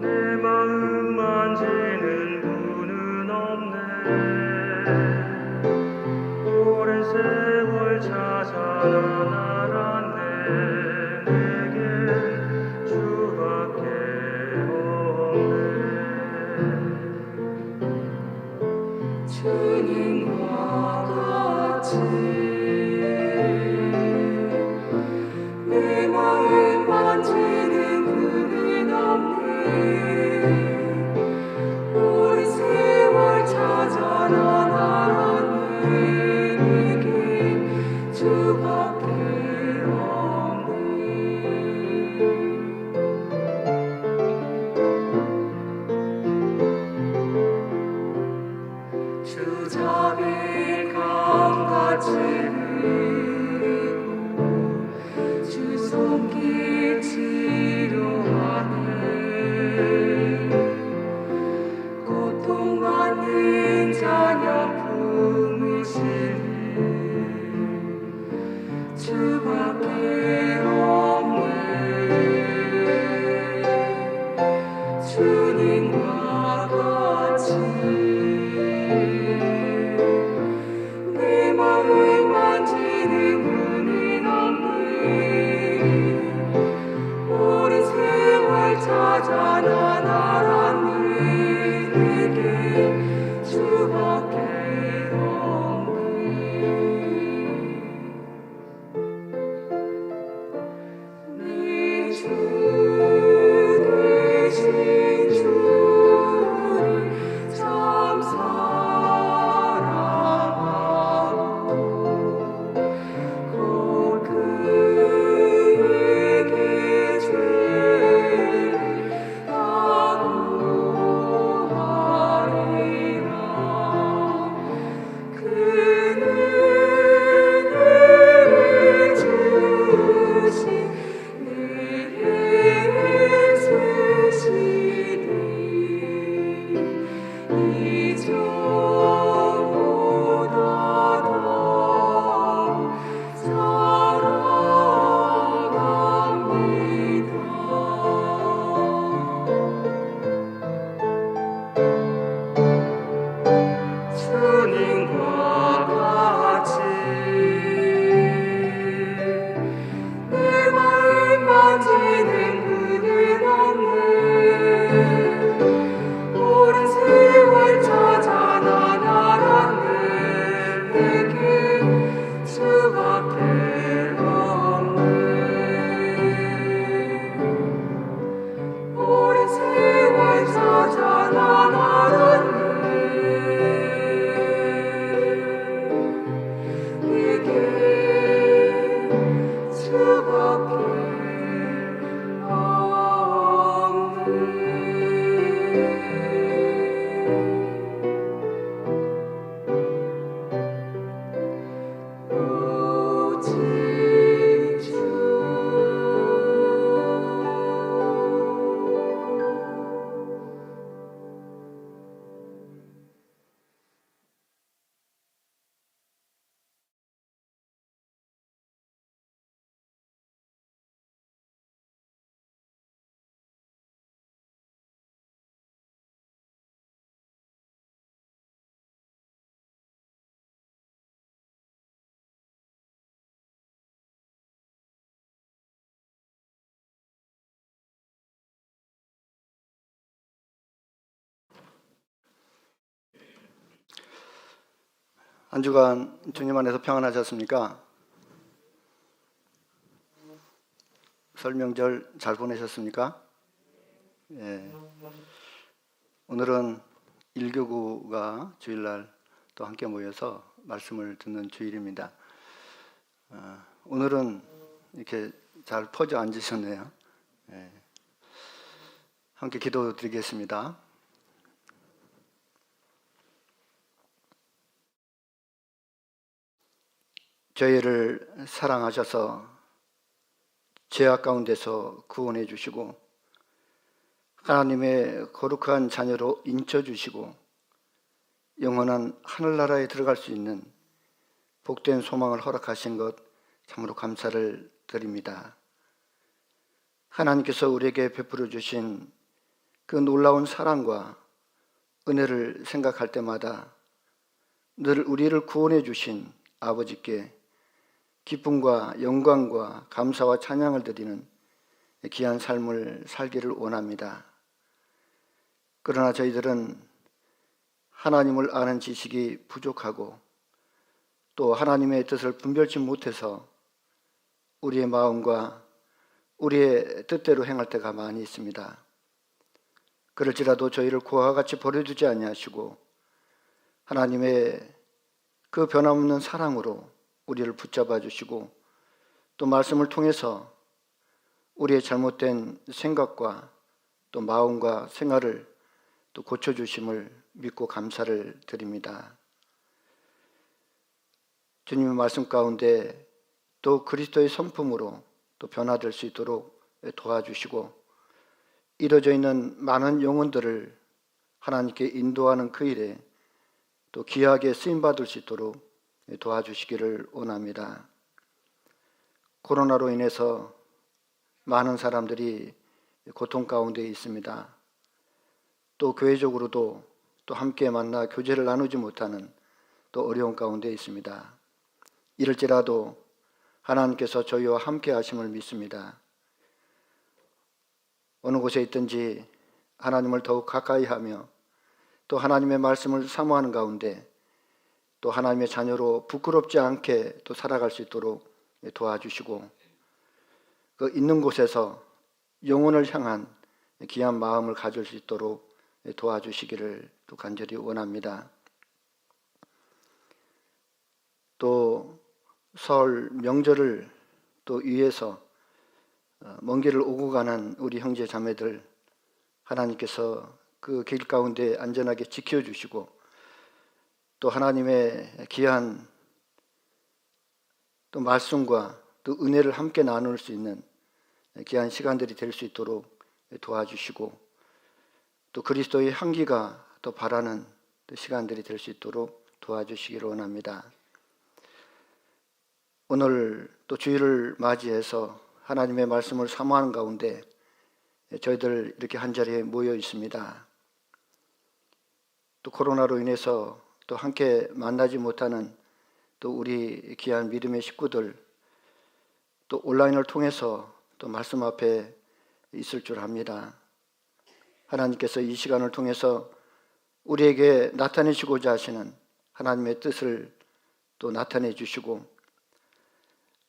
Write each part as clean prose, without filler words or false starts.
내 마음 만지는 분은 없네. 오랜 세월 찾아나 알았네. 내게 주밖에 없네. 주님과 같이 내 마음 만지는 분은 없네. 오랜 세월 찾아 난 알았네. 내게 주밖에 없네. 주 자비를 강같이 흐리고 주 손길 치료하네. 고통받는 자녀 품으시니 주밖에 없네. 주님과 같이 내 마음 만지는 분은 없네. 오랜 세월 찾아 난 알았네. 내게 주밖에 없네. 내 주 되신 주를 참 사랑하고 곧 그에게 죄를 다구하리라. 그는 은혜를 주신 내게 쓰시니 이전보다 더 사랑합니다. 주님과 같이 내 마음 만지는 분은 없네. 오랜 세월 찾아 난 알았네. 내게 주밖에 없네. 오랜 세월 찾아 난 알았네. 내게 주밖에 없네. 오직 주. 한 주간 주님 안에서 평안하셨습니까? 설명절 잘 보내셨습니까? 예. 오늘은 1교구가 주일날 또 함께 모여서 말씀을 듣는 주일입니다. 오늘은 이렇게 잘 퍼져 앉으셨네요. 예. 함께 기도드리겠습니다. 저희를 사랑하셔서 죄악 가운데서 구원해 주시고 하나님의 거룩한 자녀로 인쳐주시고 영원한 하늘나라에 들어갈 수 있는 복된 소망을 허락하신 것 참으로 감사를 드립니다. 하나님께서 우리에게 베풀어 주신 그 놀라운 사랑과 은혜를 생각할 때마다 늘 우리를 구원해 주신 아버지께 기쁨과 영광과 감사와 찬양을 드리는 귀한 삶을 살기를 원합니다. 그러나 저희들은 하나님을 아는 지식이 부족하고 또 하나님의 뜻을 분별치 못해서 우리의 마음과 우리의 뜻대로 행할 때가 많이 있습니다. 그럴지라도 저희를 고아와 같이 버려두지 아니하시고 하나님의 그 변함없는 사랑으로 우리를 붙잡아 주시고 또 말씀을 통해서 우리의 잘못된 생각과 또 마음과 생활을 또 고쳐주심을 믿고 감사를 드립니다. 주님의 말씀 가운데 또 그리스도의 성품으로 또 변화될 수 있도록 도와주시고 이뤄져 있는 많은 영혼들을 하나님께 인도하는 그 일에 또 귀하게 쓰임받을 수 있도록 도와주시기를 원합니다. 코로나로 인해서 많은 사람들이 고통 가운데 있습니다. 또 교회적으로도 또 함께 만나 교제를 나누지 못하는 또 어려운 가운데 있습니다. 이럴지라도 하나님께서 저희와 함께 하심을 믿습니다. 어느 곳에 있든지 하나님을 더욱 가까이 하며 또 하나님의 말씀을 사모하는 가운데 또 하나님의 자녀로 부끄럽지 않게 또 살아갈 수 있도록 도와주시고 그 있는 곳에서 영혼을 향한 귀한 마음을 가질 수 있도록 도와주시기를 또 간절히 원합니다. 또 설 명절을 또 위해서 먼 길을 오고 가는 우리 형제 자매들 하나님께서 그 길 가운데 안전하게 지켜주시고 또 하나님의 귀한 또 말씀과 또 은혜를 함께 나눌 수 있는 귀한 시간들이 될 수 있도록 도와주시고 또 그리스도의 향기가 또 바라는 시간들이 될 수 있도록 도와주시기를 원합니다. 오늘 또 주일을 맞이해서 하나님의 말씀을 사모하는 가운데 저희들 이렇게 한자리에 모여 있습니다. 또 코로나로 인해서 또 함께 만나지 못하는 또 우리 귀한 믿음의 식구들 또 온라인을 통해서 또 말씀 앞에 있을 줄 압니다. 하나님께서 이 시간을 통해서 우리에게 나타내시고자 하시는 하나님의 뜻을 또 나타내 주시고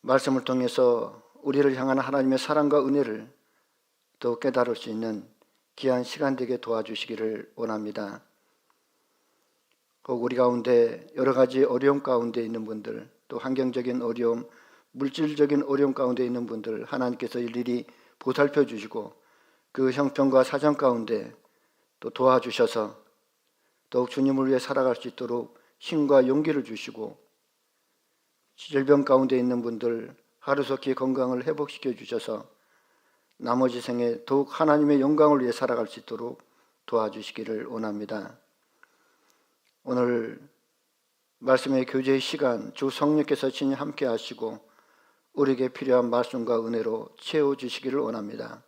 말씀을 통해서 우리를 향한 하나님의 사랑과 은혜를 더 깨달을 수 있는 귀한 시간 되게 도와주시기를 원합니다. 혹 우리 가운데 여러 가지 어려움 가운데 있는 분들 또 환경적인 어려움, 물질적인 어려움 가운데 있는 분들 하나님께서 일일이 보살펴 주시고 그 형편과 사정 가운데 또 도와주셔서 더욱 주님을 위해 살아갈 수 있도록 힘과 용기를 주시고 질병 가운데 있는 분들 하루속히 건강을 회복시켜 주셔서 나머지 생에 더욱 하나님의 영광을 위해 살아갈 수 있도록 도와주시기를 원합니다. 오늘 말씀의 교제의 시간 주 성령께서 친히 함께 하시고 우리에게 필요한 말씀과 은혜로 채워주시기를 원합니다.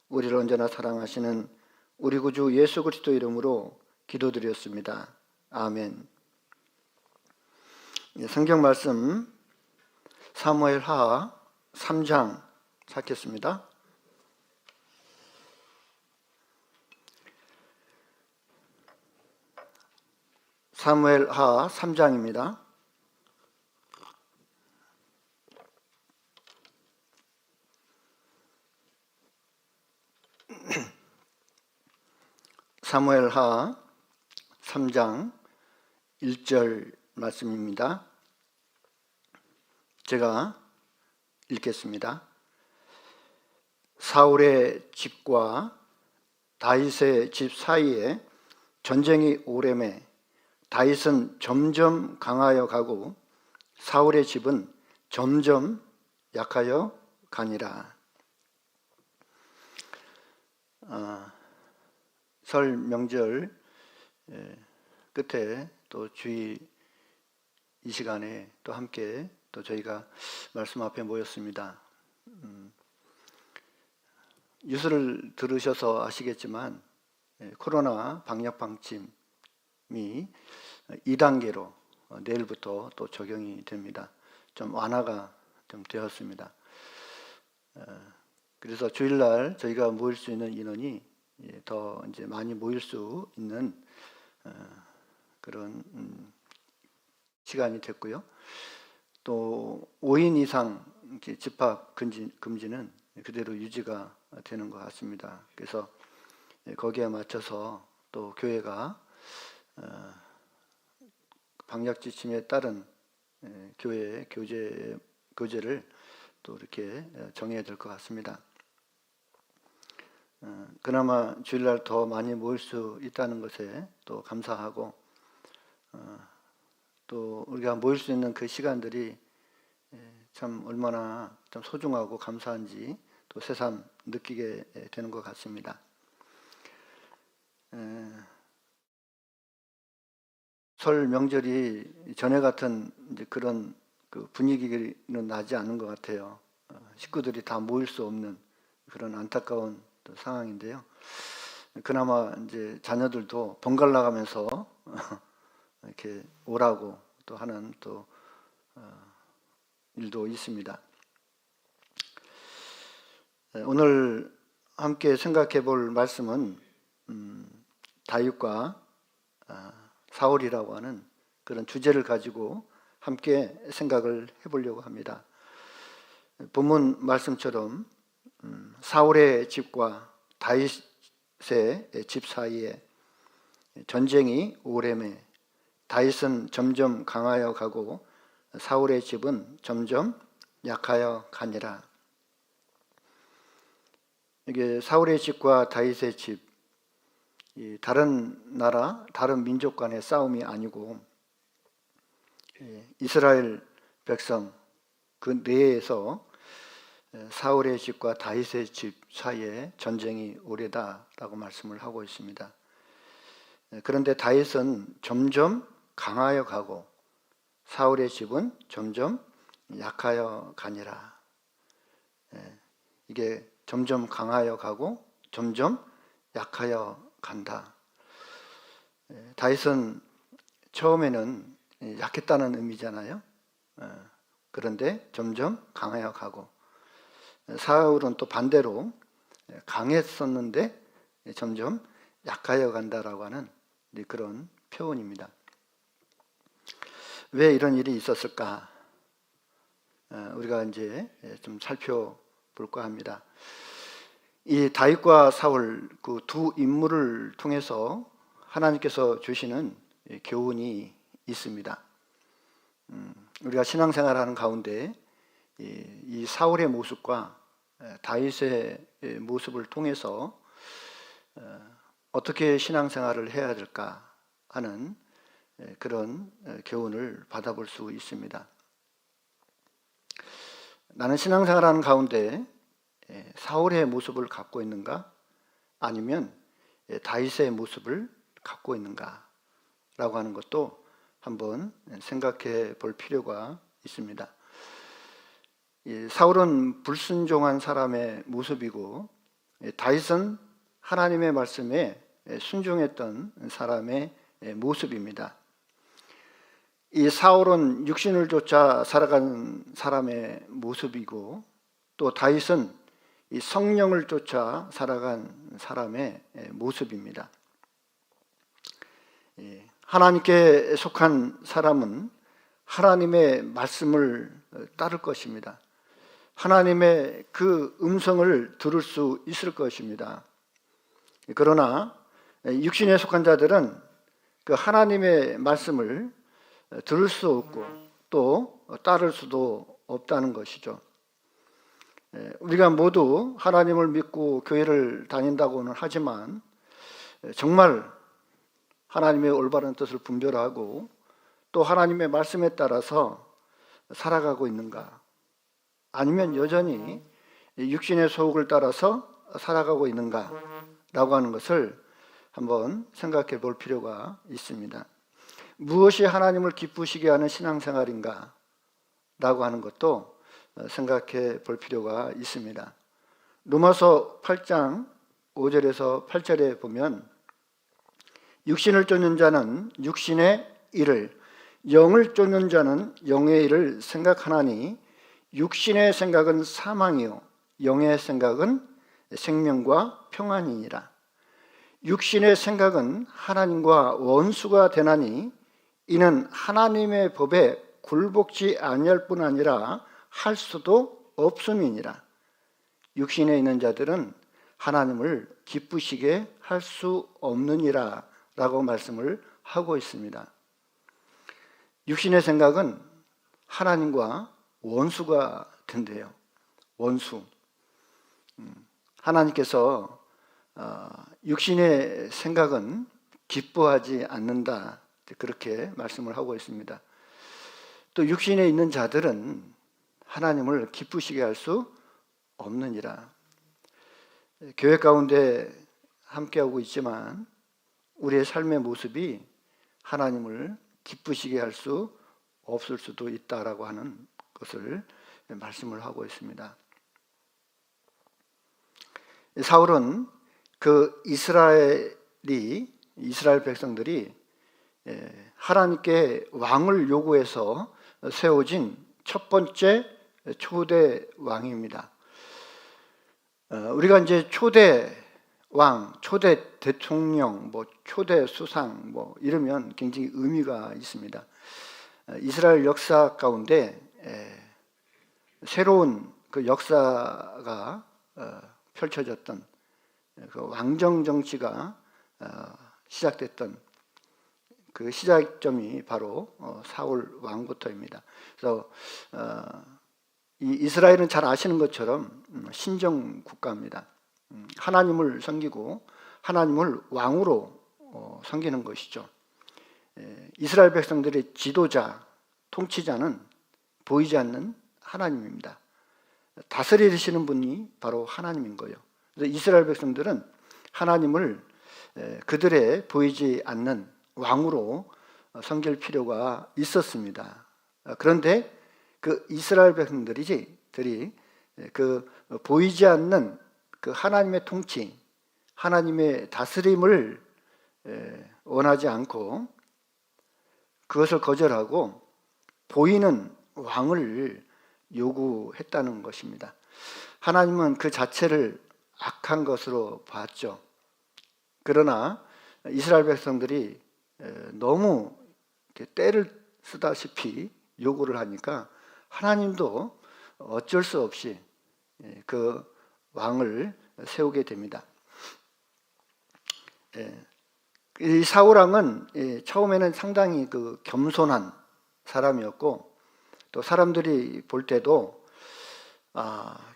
우리를 언제나 사랑하시는 우리 구주 예수 그리스도 이름으로 기도드렸습니다. 아멘. 성경 말씀 사무엘하 3장 찾겠습니다. 사무엘하 3장입니다. 사무엘하 3장 1절 말씀입니다. 제가 읽겠습니다. 사울의 집과 다윗의 집 사이에 전쟁이 오래매 다윗은 점점 강하여 가고 사울의 집은 점점 약하여 가니라. 설 명절 끝에 또 주의 이 시간에 또 함께 또 저희가 말씀 앞에 모였습니다. 뉴스를 들으셔서 아시겠지만 코로나 방역 방침이 2단계로 내일부터 또 적용이 됩니다. 좀 완화가 좀 되었습니다. 그래서 주일날 저희가 모일 수 있는 인원이 더 이제 많이 모일 수 있는 그런 시간이 됐고요. 또 5인 이상 집합 금지는 그대로 유지가 되는 것 같습니다. 그래서 거기에 맞춰서 또 교회가 방역 지침에 따른 교회 교제를 또 이렇게 정해야 될 것 같습니다. 그나마 주일날 더 많이 모일 수 있다는 것에 또 감사하고 또 우리가 모일 수 있는 그 시간들이 참 얼마나 좀 소중하고 감사한지 또 새삼 느끼게 되는 것 같습니다. 설 명절이 전에 같은 이제 그런 그 분위기는 나지 않는 것 같아요. 식구들이 다 모일 수 없는 그런 안타까운 또 상황인데요. 그나마 이제 자녀들도 번갈아 가면서 이렇게 오라고 또 하는 또 일도 있습니다. 오늘 함께 생각해 볼 말씀은 다윗과 사울이라고 하는 그런 주제를 가지고 함께 생각을 해보려고 합니다. 본문 말씀처럼 사울의 집과 다윗의 집 사이에 전쟁이 오래매 다윗은 점점 강하여 가고 사울의 집은 점점 약하여 가니라. 이게 사울의 집과 다윗의 집, 다른 나라, 다른 민족 간의 싸움이 아니고 이스라엘 백성 그 내에서 사울의 집과 다윗의 집 사이에 전쟁이 오래다라고 말씀을 하고 있습니다. 그런데 다윗은 점점 강하여 가고 사울의 집은 점점 약하여 가니라. 이게 점점 강하여 가고 점점 약하여 간다. 다윗은 처음에는 약했다는 의미잖아요. 그런데 점점 강하여 가고 사울은 또 반대로 강했었는데 점점 약하여 간다라고 하는 그런 표현입니다. 왜 이런 일이 있었을까? 우리가 이제 좀 살펴볼까 합니다. 이 다윗과 사울 그 두 인물을 통해서 하나님께서 주시는 교훈이 있습니다. 우리가 신앙생활하는 가운데 이 사울의 모습과 다윗의 모습을 통해서 어떻게 신앙생활을 해야 될까 하는 그런 교훈을 받아볼 수 있습니다. 나는 신앙생활하는 가운데 사울의 모습을 갖고 있는가 아니면 다윗의 모습을 갖고 있는가 라고 하는 것도 한번 생각해 볼 필요가 있습니다. 사울은 불순종한 사람의 모습이고 다윗은 하나님의 말씀에 순종했던 사람의 모습입니다. 이 사울은 육신을 쫓아 살아가는 사람의 모습이고 또 다윗은 이 성령을 쫓아 살아간 사람의 모습입니다. 하나님께 속한 사람은 하나님의 말씀을 따를 것입니다. 하나님의 그 음성을 들을 수 있을 것입니다. 그러나 육신에 속한 자들은 그 하나님의 말씀을 들을 수 없고 또 따를 수도 없다는 것이죠. 우리가 모두 하나님을 믿고 교회를 다닌다고는 하지만 정말 하나님의 올바른 뜻을 분별하고 또 하나님의 말씀에 따라서 살아가고 있는가? 아니면 여전히 육신의 소욕을 따라서 살아가고 있는가? 라고 하는 것을 한번 생각해 볼 필요가 있습니다. 무엇이 하나님을 기쁘시게 하는 신앙생활인가? 라고 하는 것도 생각해 볼 필요가 있습니다. 로마서 8장 5절에서 8절에 보면 육신을 쫓는 자는 육신의 일을, 영을 쫓는 자는 영의 일을 생각하나니 육신의 생각은 사망이요 영의 생각은 생명과 평안이니라. 육신의 생각은 하나님과 원수가 되나니 이는 하나님의 법에 굴복지 아니할 뿐 아니라 할 수도 없음이니라. 육신에 있는 자들은 하나님을 기쁘시게 할 수 없느니라 라고 말씀을 하고 있습니다. 육신의 생각은 하나님과 원수가 된대요. 원수. 하나님께서 육신의 생각은 기뻐하지 않는다, 그렇게 말씀을 하고 있습니다. 또 육신에 있는 자들은 하나님을 기쁘시게 할 수 없느니라. 교회 가운데 함께하고 있지만 우리의 삶의 모습이 하나님을 기쁘시게 할 수 없을 수도 있다라고 하는 것을 말씀을 하고 있습니다. 사울은 그 이스라엘 백성들이 하나님께 왕을 요구해서 세워진 첫 번째 초대 왕입니다. 우리가 이제 초대 왕, 초대 대통령, 초대 수상 이러면 굉장히 의미가 있습니다. 이스라엘 역사 가운데 새로운 그 역사가 펼쳐졌던 그 왕정 정치가 시작됐던 그 시작점이 바로 사울 왕부터입니다. 그래서 이 이스라엘은 잘 아시는 것처럼 신정 국가입니다. 하나님을 섬기고 하나님을 왕으로 섬기는 것이죠. 이스라엘 백성들의 지도자, 통치자는 보이지 않는 하나님입니다. 다스리시는 분이 바로 하나님인 거예요. 그래서 이스라엘 백성들은 하나님을 그들의 보이지 않는 왕으로 섬길 필요가 있었습니다. 그런데 그 이스라엘 백성들이 그 보이지 않는 그 하나님의 통치, 하나님의 다스림을 원하지 않고 그것을 거절하고 보이는 왕을 요구했다는 것입니다. 하나님은 그 자체를 악한 것으로 봤죠. 그러나 이스라엘 백성들이 너무 때를 쓰다시피 요구를 하니까 하나님도 어쩔 수 없이 그 왕을 세우게 됩니다. 이 사울 왕은 처음에는 상당히 그 겸손한 사람이었고 또 사람들이 볼 때도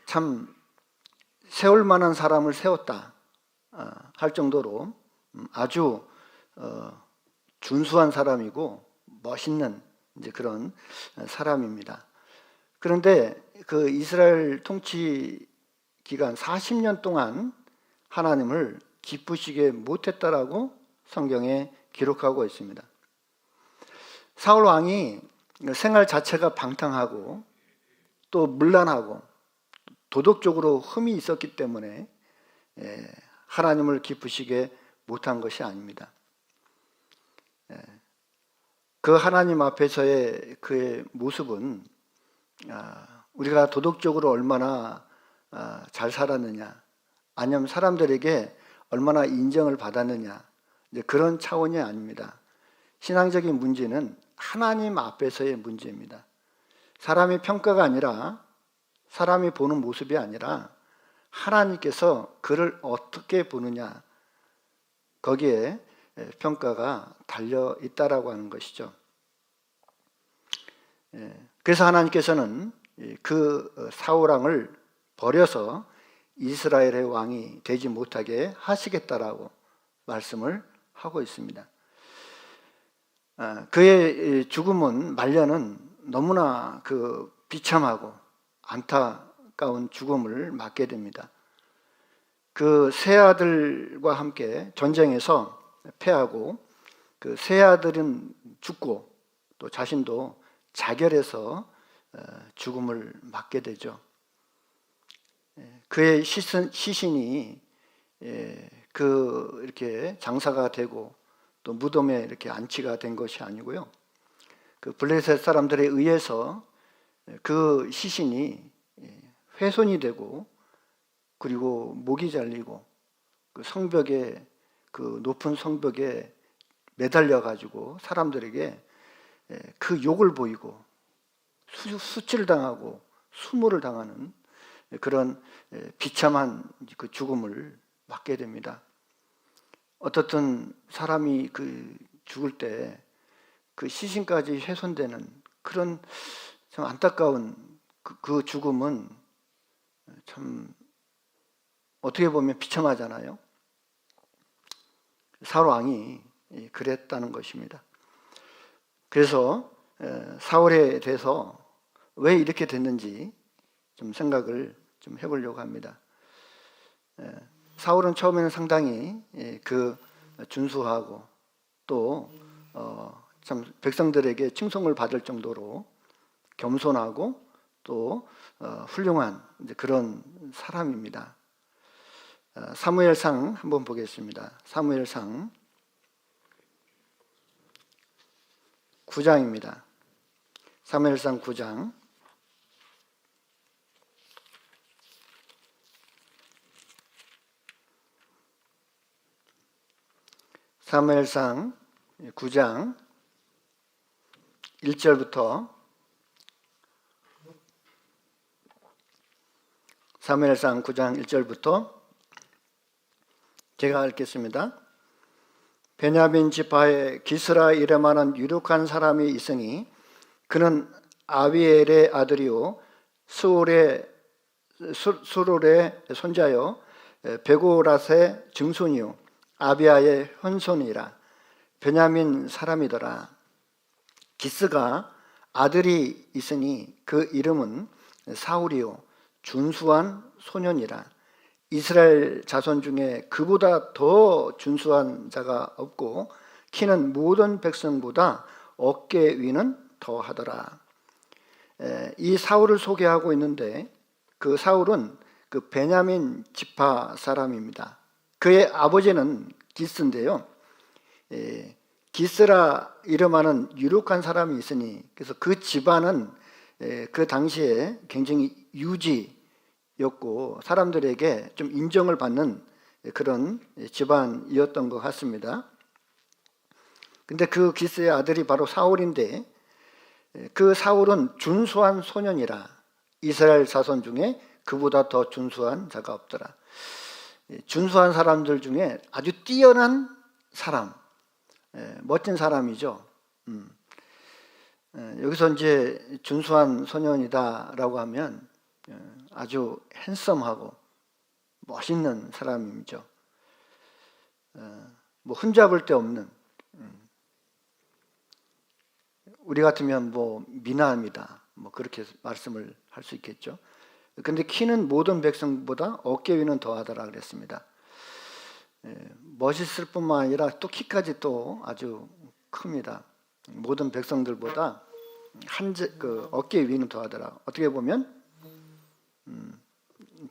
참 세울 만한 사람을 세웠다 할 정도로 아주 준수한 사람이고 멋있는 이제 그런 사람입니다. 그런데 그 이스라엘 통치 기간 40년 동안 하나님을 기쁘시게 못했다라고 성경에 기록하고 있습니다. 사울 왕이 생활 자체가 방탕하고 또 문란하고 도덕적으로 흠이 있었기 때문에 하나님을 기쁘시게 못한 것이 아닙니다. 그 하나님 앞에서의 그의 모습은 우리가 도덕적으로 얼마나 잘 살았느냐, 아니면 사람들에게 얼마나 인정을 받았느냐, 그런 차원이 아닙니다. 신앙적인 문제는 하나님 앞에서의 문제입니다. 사람의 평가가 아니라, 사람이 보는 모습이 아니라 하나님께서 그를 어떻게 보느냐, 거기에 평가가 달려 있다라고 하는 것이죠. 그래서 하나님께서는 그 사울 왕을 버려서 이스라엘의 왕이 되지 못하게 하시겠다라고 말씀을 하고 있습니다. 그의 죽음은 말년은 너무나 그 비참하고 안타까운 죽음을 맞게 됩니다. 그 세 아들과 함께 전쟁에서 패하고 그 세 아들은 죽고 또 자신도 자결해서 죽음을 맞게 되죠. 그의 시신이 이렇게 장사가 되고 또 무덤에 이렇게 안치가 된 것이 아니고요. 그 블레셋 사람들에 의해서 그 시신이 훼손이 되고 그리고 목이 잘리고 그 성벽에 그 높은 성벽에 매달려 가지고 사람들에게 그 욕을 보이고 수치를 당하고 수모를 당하는 그런 비참한 그 죽음을 맞게 됩니다. 어떻든 사람이 그 죽을 때 그 시신까지 훼손되는 그런 참 안타까운 그 죽음은 참 어떻게 보면 비참하잖아요. 사울 왕이 그랬다는 것입니다. 그래서 사울에 대해서 왜 이렇게 됐는지 좀 생각을 좀 해보려고 합니다. 사울은 처음에는 상당히 그 준수하고 또 참 백성들에게 칭송을 받을 정도로 겸손하고 또 훌륭한 그런 사람입니다. 사무엘상 한번 보겠습니다. 사무엘상 9장입니다. 사무엘상 9장 사무엘상 9장 1절부터 사무엘상 9장 1절부터 제가 읽겠습니다. 베냐민 지파에 기스라 이름하는 유력한 사람이 있으니 그는 아비엘의 아들이요 수롤의 손자요 베고랏의 증손이요 아비아의 현손이라. 베냐민 사람이더라. 기스가 아들이 있으니 그 이름은 사울이요 준수한 소년이라. 이스라엘 자손 중에 그보다 더 준수한 자가 없고 키는 모든 백성보다 어깨 위는 더하더라. 이 사울을 소개하고 있는데 그 사울은 그 베냐민 지파 사람입니다. 그의 아버지는 기스인데요. 기스라 이름하는 유력한 사람이 있으니 그래서 그 집안은 그 당시에 굉장히 유지였고 사람들에게 좀 인정을 받는 그런 집안이었던 것 같습니다. 근데 그 기스의 아들이 바로 사울인데 그 사울은 준수한 소년이라. 이스라엘 자손 중에 그보다 더 준수한 자가 없더라. 준수한 사람들 중에 아주 뛰어난 사람, 멋진 사람이죠. 여기서 이제 준수한 소년이다라고 하면 아주 핸섬하고 멋있는 사람이죠. 뭐 흠잡을 데 없는. 우리 같으면 뭐 미남이다, 뭐 그렇게 말씀을 할 수 있겠죠. 근데 키는 모든 백성보다 어깨 위는 더하더라 그랬습니다. 멋있을 뿐만 아니라 또 키까지 또 아주 큽니다. 모든 백성들보다 그 어깨 위는 더하더라. 어떻게 보면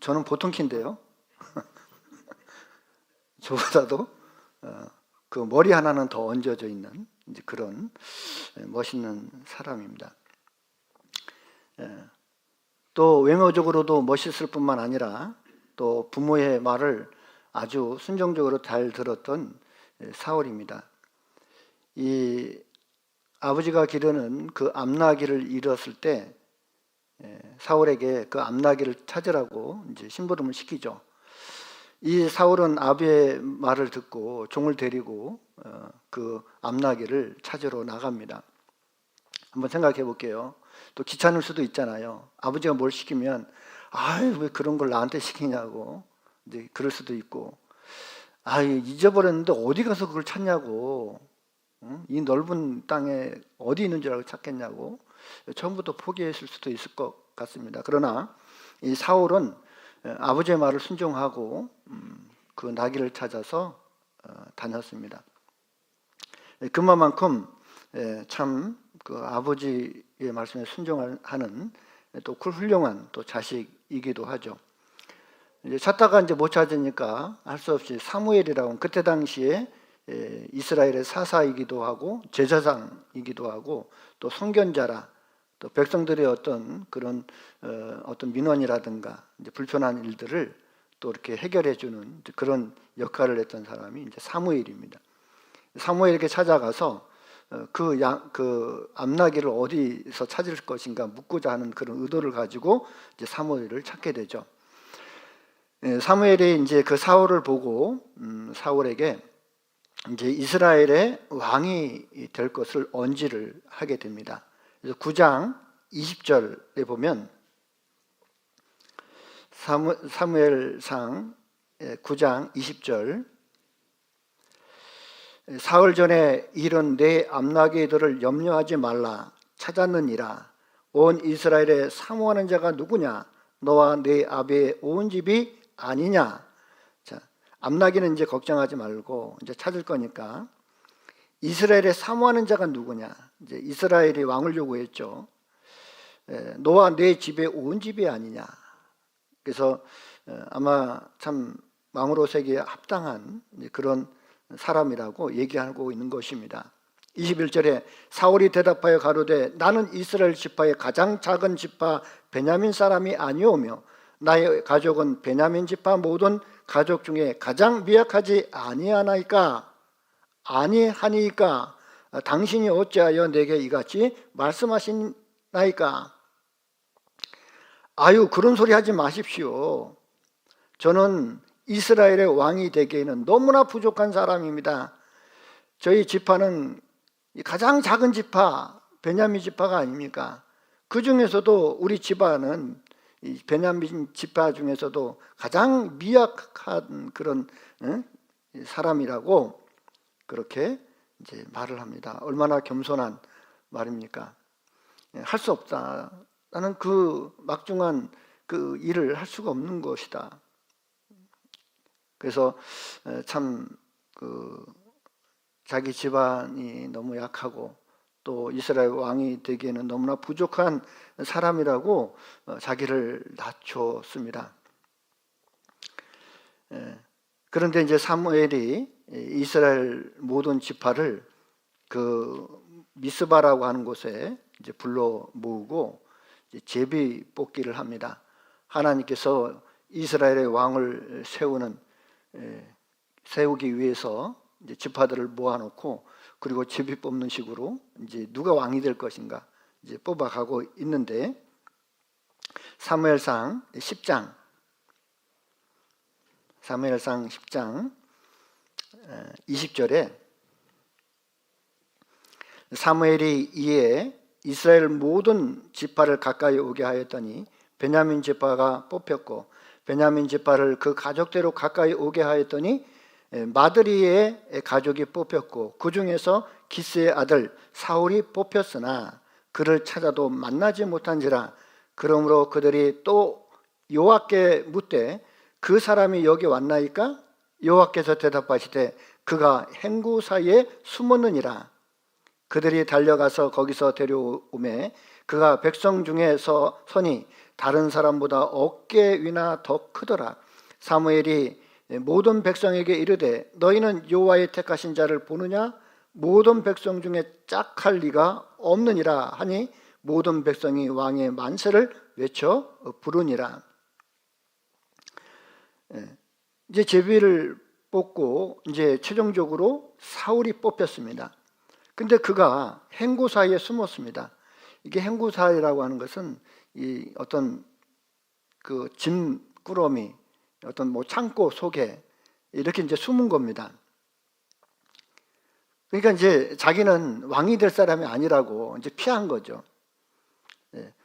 저는 보통 키인데요. 저보다도 그 머리 하나는 더 얹어져 있는 이제 그런 멋있는 사람입니다. 또 외모적으로도 멋있을 뿐만 아니라 또 부모의 말을 아주 순종적으로 잘 들었던 사울입니다. 이 아버지가 기르는 그 암나귀를 잃었을 때 사울에게 그 암나귀를 찾으라고 이제 심부름을 시키죠. 이 사울은 아비의 말을 듣고 종을 데리고 그 암나귀를 찾으러 나갑니다. 한번 생각해 볼게요. 또 귀찮을 수도 있잖아요. 아버지가 뭘 시키면 아유 왜 그런 걸 나한테 시키냐고 이제 그럴 수도 있고 아유 잊어버렸는데 어디 가서 그걸 찾냐고 이 넓은 땅에 어디 있는 줄 알고 찾겠냐고 처음부터 포기했을 수도 있을 것 같습니다. 그러나 이 사울은 아버지의 말을 순종하고 그 나귀를 찾아서 다녔습니다. 그만큼 참 그 아버지의 말씀에 순종하는 또 훌륭한 또 자식이기도 하죠. 이제 찾다가 이제 못 찾으니까 할 수 없이 사무엘이라고, 그때 당시에 이스라엘의 사사이기도 하고 제사장이기도 하고 또 선견자라, 또 백성들의 어떤 그런 어떤 민원이라든가 이제 불편한 일들을 또 이렇게 해결해 주는 그런 역할을 했던 사람이 이제 사무엘입니다. 사무엘에게 찾아가서 그 암나기를 어디서 찾을 것인가 묻고자 하는 그런 의도를 가지고 이제 사무엘을 찾게 되죠. 사무엘이 이제 그 사울을 보고 사울에게 이제 이스라엘의 왕이 될 것을 언지를 하게 됩니다. 그래서 9장 20절에 보면 사무엘상 9장 20절, 사흘 전에 이른 내 암나기들을 염려하지 말라. 찾았느니라. 온 이스라엘에 사모하는 자가 누구냐? 너와 네 아비의 온 집이 아니냐? 자, 암나기는 이제 걱정하지 말고 이제 찾을 거니까 이스라엘에 사모하는 자가 누구냐? 이제 이스라엘이 왕을 요구했죠. 너와 네 집의 온 집이 아니냐? 그래서 아마 참 왕으로 세기에 합당한 그런 사람이라고 얘기하고 있는 것입니다. 21절에 사울이 대답하여 가로되 나는 이스라엘 지파의 가장 작은 지파 베냐민 사람이 아니오며 나의 가족은 베냐민 지파 모든 가족 중에 가장 미약하지 아니하나이까? 아니하니까 당신이 어찌하여 내게 이같이 말씀하시나이까? 아유, 그런 소리 하지 마십시오. 저는 이스라엘의 왕이 되기에는 너무나 부족한 사람입니다. 저희 지파는 가장 작은 지파, 베냐민 지파가 아닙니까? 그 중에서도 우리 집안은 베냐민 지파 중에서도 가장 미약한 그런 사람이라고 그렇게 이제 말을 합니다. 얼마나 겸손한 말입니까? 할 수 없다. 나는 그 막중한 그 일을 할 수가 없는 것이다. 그래서 참 자기 집안이 너무 약하고 또 이스라엘 왕이 되기에는 너무나 부족한 사람이라고 자기를 낮췄습니다. 그런데 이제 사무엘이 이스라엘 모든 지파를 그 미스바라고 하는 곳에 이제 불러 모으고 이제 제비 뽑기를 합니다. 하나님께서 이스라엘의 왕을 세우기 위해서 이제 지파들을 모아놓고 그리고 제비 뽑는 식으로 이제 누가 왕이 될 것인가 이제 뽑아가고 있는데 사무엘상 10장 20절에 사무엘이 이에 이스라엘 모든 지파를 가까이 오게 하였더니 베냐민 지파가 뽑혔고 베냐민 지파를 그 가족대로 가까이 오게 하였더니 마드리의 가족이 뽑혔고 그 중에서 기스의 아들 사울이 뽑혔으나 그를 찾아도 만나지 못한지라. 그러므로 그들이 또 여호와께 묻되 그 사람이 여기 왔나이까? 여호와께서 대답하시되 그가 행구 사이에 숨었느니라. 그들이 달려가서 거기서 데려오매 그가 백성 중에서 서니 다른 사람보다 어깨 위나 더 크더라. 사무엘이 모든 백성에게 이르되 너희는 여호와의 택하신 자를 보느냐? 모든 백성 중에 짝할 리가 없느니라 하니 모든 백성이 왕의 만세를 외쳐 부르니라. 이제 제비를 뽑고 이제 최종적으로 사울이 뽑혔습니다. 근데 그가 행구 사이에 숨었습니다. 이게 행구 사이라고 하는 것은 이 어떤 그 짐꾸러미, 어떤 뭐 창고 속에 이렇게 이제 숨은 겁니다. 그러니까 이제 자기는 왕이 될 사람이 아니라고 이제 피한 거죠.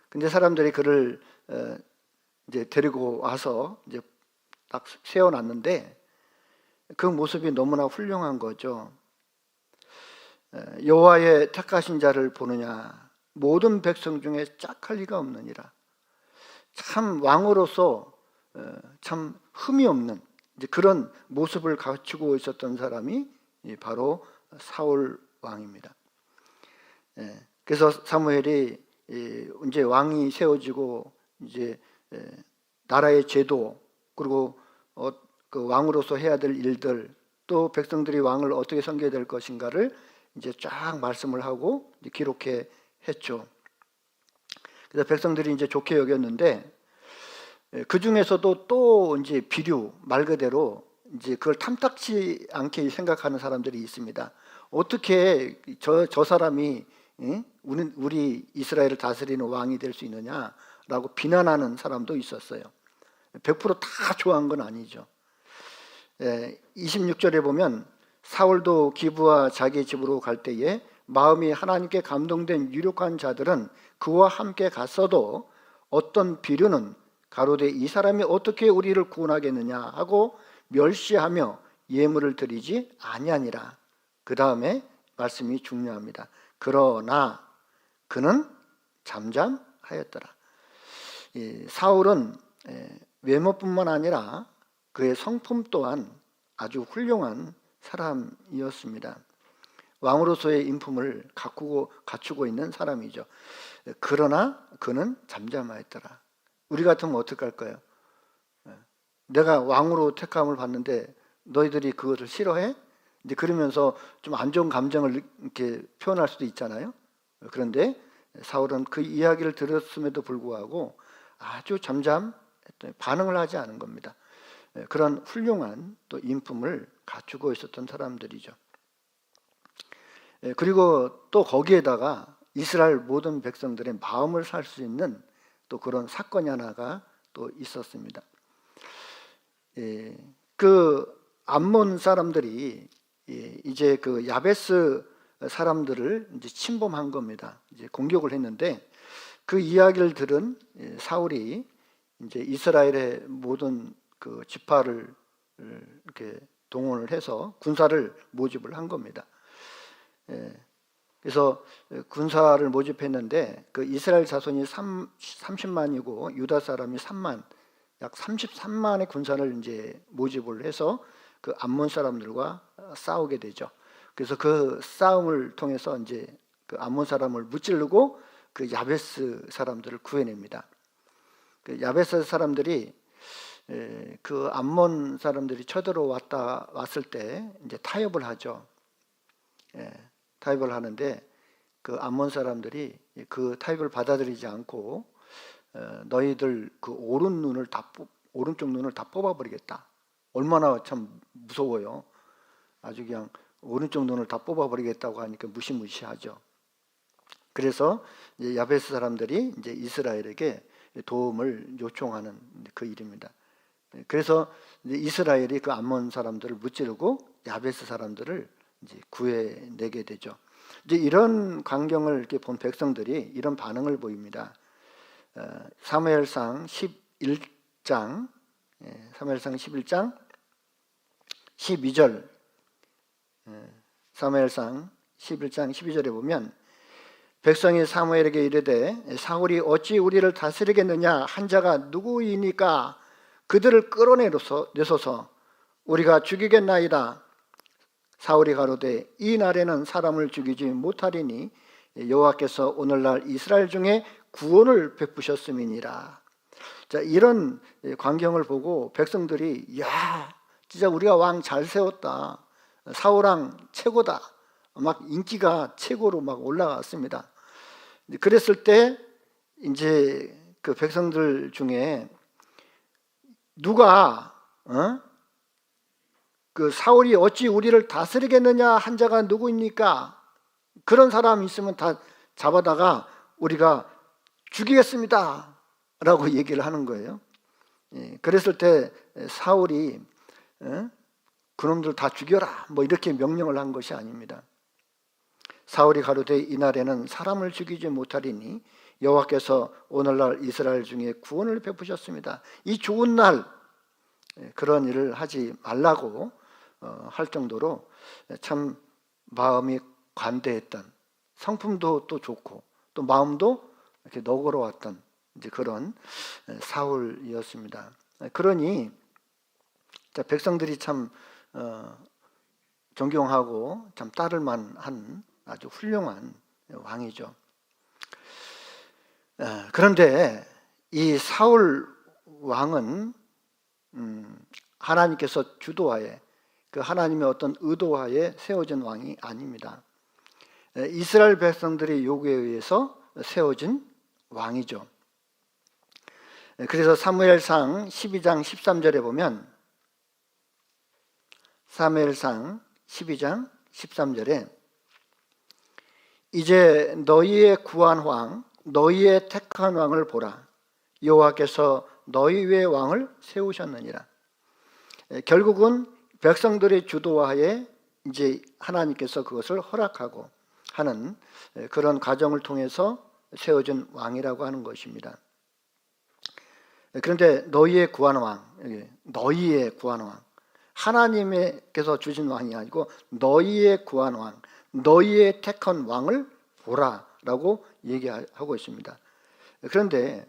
근데 사람들이 그를 이제 데리고 와서 이제 딱 세워놨는데 그 모습이 너무나 훌륭한 거죠. 여호와의 택하신 자를 보느냐? 모든 백성 중에 짝할 리가 없느니라. 참 왕으로서 참 흠이 없는 이제 그런 모습을 갖추고 있었던 사람이 바로 사울 왕입니다. 그래서 사무엘이 이제 왕이 세워지고 이제 나라의 제도 그리고 그 왕으로서 해야 될 일들, 또 백성들이 왕을 어떻게 섬겨야 될 것인가를 이제 쫙 말씀을 하고 이제 기록해 했죠. 그래서 백성들이 이제 좋게 여겼는데, 그 중에서도 또 이제 비류, 말 그대로 이제 그걸 탐탁치 않게 생각하는 사람들이 있습니다. 어떻게 저 사람이 우리 이스라엘을 다스리는 왕이 될 수 있느냐라고 비난하는 사람도 있었어요. 100%다 좋아한 건 아니죠. 26절에 보면 사울도 기브와 자기 집으로 갈 때에 마음이 하나님께 감동된 유력한 자들은 그와 함께 갔어도 어떤 비류는 가로되 이 사람이 어떻게 우리를 구원하겠느냐 하고 멸시하며 예물을 드리지 아니하니라. 그 다음에 말씀이 중요합니다. 그러나 그는 잠잠하였더라. 사울은 외모뿐만 아니라 그의 성품 또한 아주 훌륭한 사람이었습니다. 왕으로서의 인품을 갖추고 있는 사람이죠. 그러나 그는 잠잠하였더라. 우리 같으면 어떻게 할까요? 내가 왕으로 택함을 받는데 너희들이 그것을 싫어해? 이제 그러면서 좀 안 좋은 감정을 이렇게 표현할 수도 있잖아요. 그런데 사울은 그 이야기를 들었음에도 불구하고 아주 잠잠했더니 반응을 하지 않은 겁니다. 그런 훌륭한 또 인품을 갖추고 있었던 사람들이죠. 그리고 또 거기에다가 이스라엘 모든 백성들의 마음을 살 수 있는 또 그런 사건이 하나가 또 있었습니다. 그 암몬 사람들이 이제 그 야베스 사람들을 이제 침범한 겁니다. 이제 공격을 했는데 그 이야기를 들은 사울이 이제 이스라엘의 모든 그 지파를 이렇게 동원을 해서 군사를 모집을 한 겁니다. 그래서 군사를 모집했는데 그 이스라엘 자손이 30만이고 유다 사람이 3만, 약 33만의 군사를 이제 모집을 해서 그 암몬 사람들과 싸우게 되죠. 그래서 그 싸움을 통해서 이제 그 암몬 사람을 무찌르고 그 야베스 사람들을 구해냅니다. 그 야베스 사람들이 그 암몬 사람들이 왔을 때 이제 타협을 하죠. 타협을 하는데 그 암몬 사람들이 그 타협을 받아들이지 않고 너희들 그 오른쪽 눈을 다 뽑아버리겠다. 얼마나 참 무서워요. 아주 그냥 오른쪽 눈을 다 뽑아버리겠다고 하니까 무시무시하죠. 그래서 이제 야베스 사람들이 이제 이스라엘에게 도움을 요청하는 그 일입니다. 그래서 이제 이스라엘이 그 암몬 사람들을 무찌르고 야베스 사람들을 이제 구해내게 되죠. 이제 이런 광경을 이렇게 본 백성들이 이런 반응을 보입니다. 사무엘상 11장 12절, 사무엘상 11장 12절에 보면 백성이 사무엘에게 이르되 사울이 어찌 우리를 다스리겠느냐 한 자가 누구이니까 그들을 끌어내소서 우리가 죽이겠나이다. 사울이 가로되 이 날에는 사람을 죽이지 못하리니 여호와께서 오늘날 이스라엘 중에 구원을 베푸셨음이니라. 자, 이런 광경을 보고 백성들이 야, 진짜 우리가 왕 잘 세웠다. 사울왕 최고다. 막 인기가 최고로 막 올라갔습니다. 그랬을 때 이제 그 백성들 중에 누가 그 사울이 어찌 우리를 다스리겠느냐 한 자가 누구입니까? 그런 사람 있으면 다 잡아다가 우리가 죽이겠습니다 라고 얘기를 하는 거예요. 그랬을 때 사울이 그놈들 다 죽여라 뭐 이렇게 명령을 한 것이 아닙니다. 사울이 가로되 이날에는 사람을 죽이지 못하리니 여호와께서 오늘날 이스라엘 중에 구원을 베푸셨습니다. 이 좋은 날 그런 일을 하지 말라고 할 정도로 참 마음이 관대했던, 성품도 또 좋고 또 마음도 이렇게 너그러웠던 이제 그런 사울이었습니다. 그러니 백성들이 참 존경하고 참 따를 만한 아주 훌륭한 왕이죠. 그런데 이 사울 왕은 하나님께서 주도하에 그 하나님의 어떤 의도하에 세워진 왕이 아닙니다. 이스라엘 백성들의 요구에 의해서 세워진 왕이죠. 그래서 사무엘상 12장 13절에 보면 사무엘상 12장 13절에 이제 너희의 구한 왕 너희의 택한 왕을 보라 여호와께서 너희 위에 왕을 세우셨느니라. 결국은 백성들의 주도하에 이제 하나님께서 그것을 허락하고 하는 그런 과정을 통해서 세워진 왕이라고 하는 것입니다. 그런데 너희의 구한 왕, 너희의 구한 왕, 하나님께서 주신 왕이 아니고 너희의 구한 왕, 너희의 택한 왕을 보라라고 얘기하고 있습니다. 그런데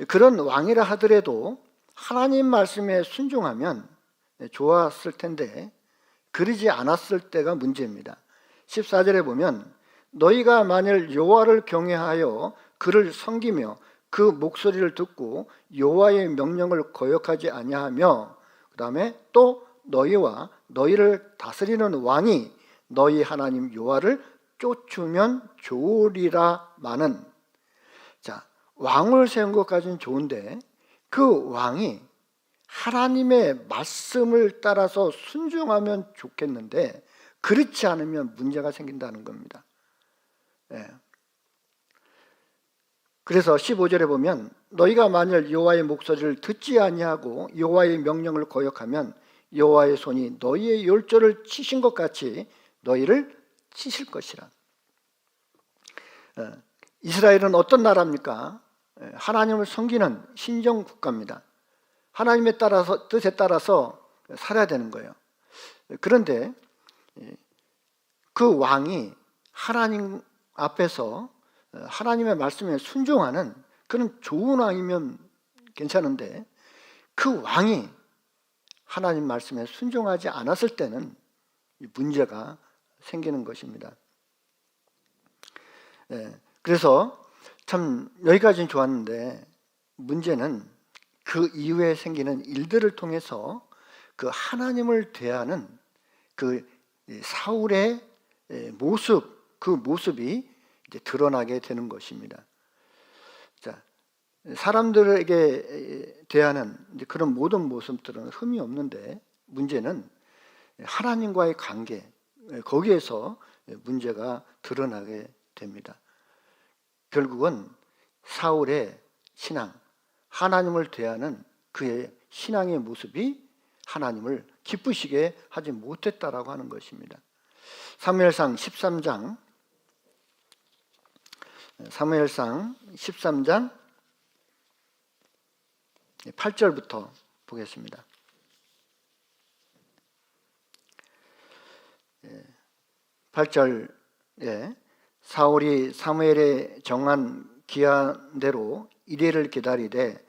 그런 왕이라 하더라도 하나님 말씀에 순종하면 좋았을 텐데 그러지 않았을 때가 문제입니다. 14절에 보면 너희가 만일 여호와를 경외하여 그를 섬기며 그 목소리를 듣고 여호와의 명령을 거역하지 아니하며 그 다음에 또 너희와 너희를 다스리는 왕이 너희 하나님 여호와를 쫓으면 좋으리라마는. 자, 왕을 세운 것까지는 좋은데 그 왕이 하나님의 말씀을 따라서 순종하면 좋겠는데 그렇지 않으면 문제가 생긴다는 겁니다. 그래서 15절에 보면 너희가 만일 여호와의 목소리를 듣지 아니하고 여호와의 명령을 거역하면 여호와의 손이 너희의 열조를 치신 것 같이 너희를 치실 것이라. 이스라엘은 어떤 나라입니까? 하나님을 섬기는 신정 국가입니다. 하나님의 뜻에 따라서 살아야 되는 거예요. 그런데 그 왕이 하나님 앞에서 하나님의 말씀에 순종하는 그런 좋은 왕이면 괜찮은데 그 왕이 하나님 말씀에 순종하지 않았을 때는 문제가 생기는 것입니다. 그래서 참 여기까지는 좋았는데 문제는 그 이후에 생기는 일들을 통해서 그 하나님을 대하는 그 사울의 모습, 그 모습이 이제 드러나게 되는 것입니다. 자, 사람들에게 대하는 이제 그런 모든 모습들은 흠이 없는데 문제는 하나님과의 관계, 거기에서 문제가 드러나게 됩니다. 결국은 사울의 신앙, 하나님을 대하는 그의 신앙의 모습이 하나님을 기쁘시게 하지 못했다라고 하는 것입니다. 사무엘상 13장 8절부터 보겠습니다. 8절에 사울이 사무엘의 정한 기한대로 이레를 기다리되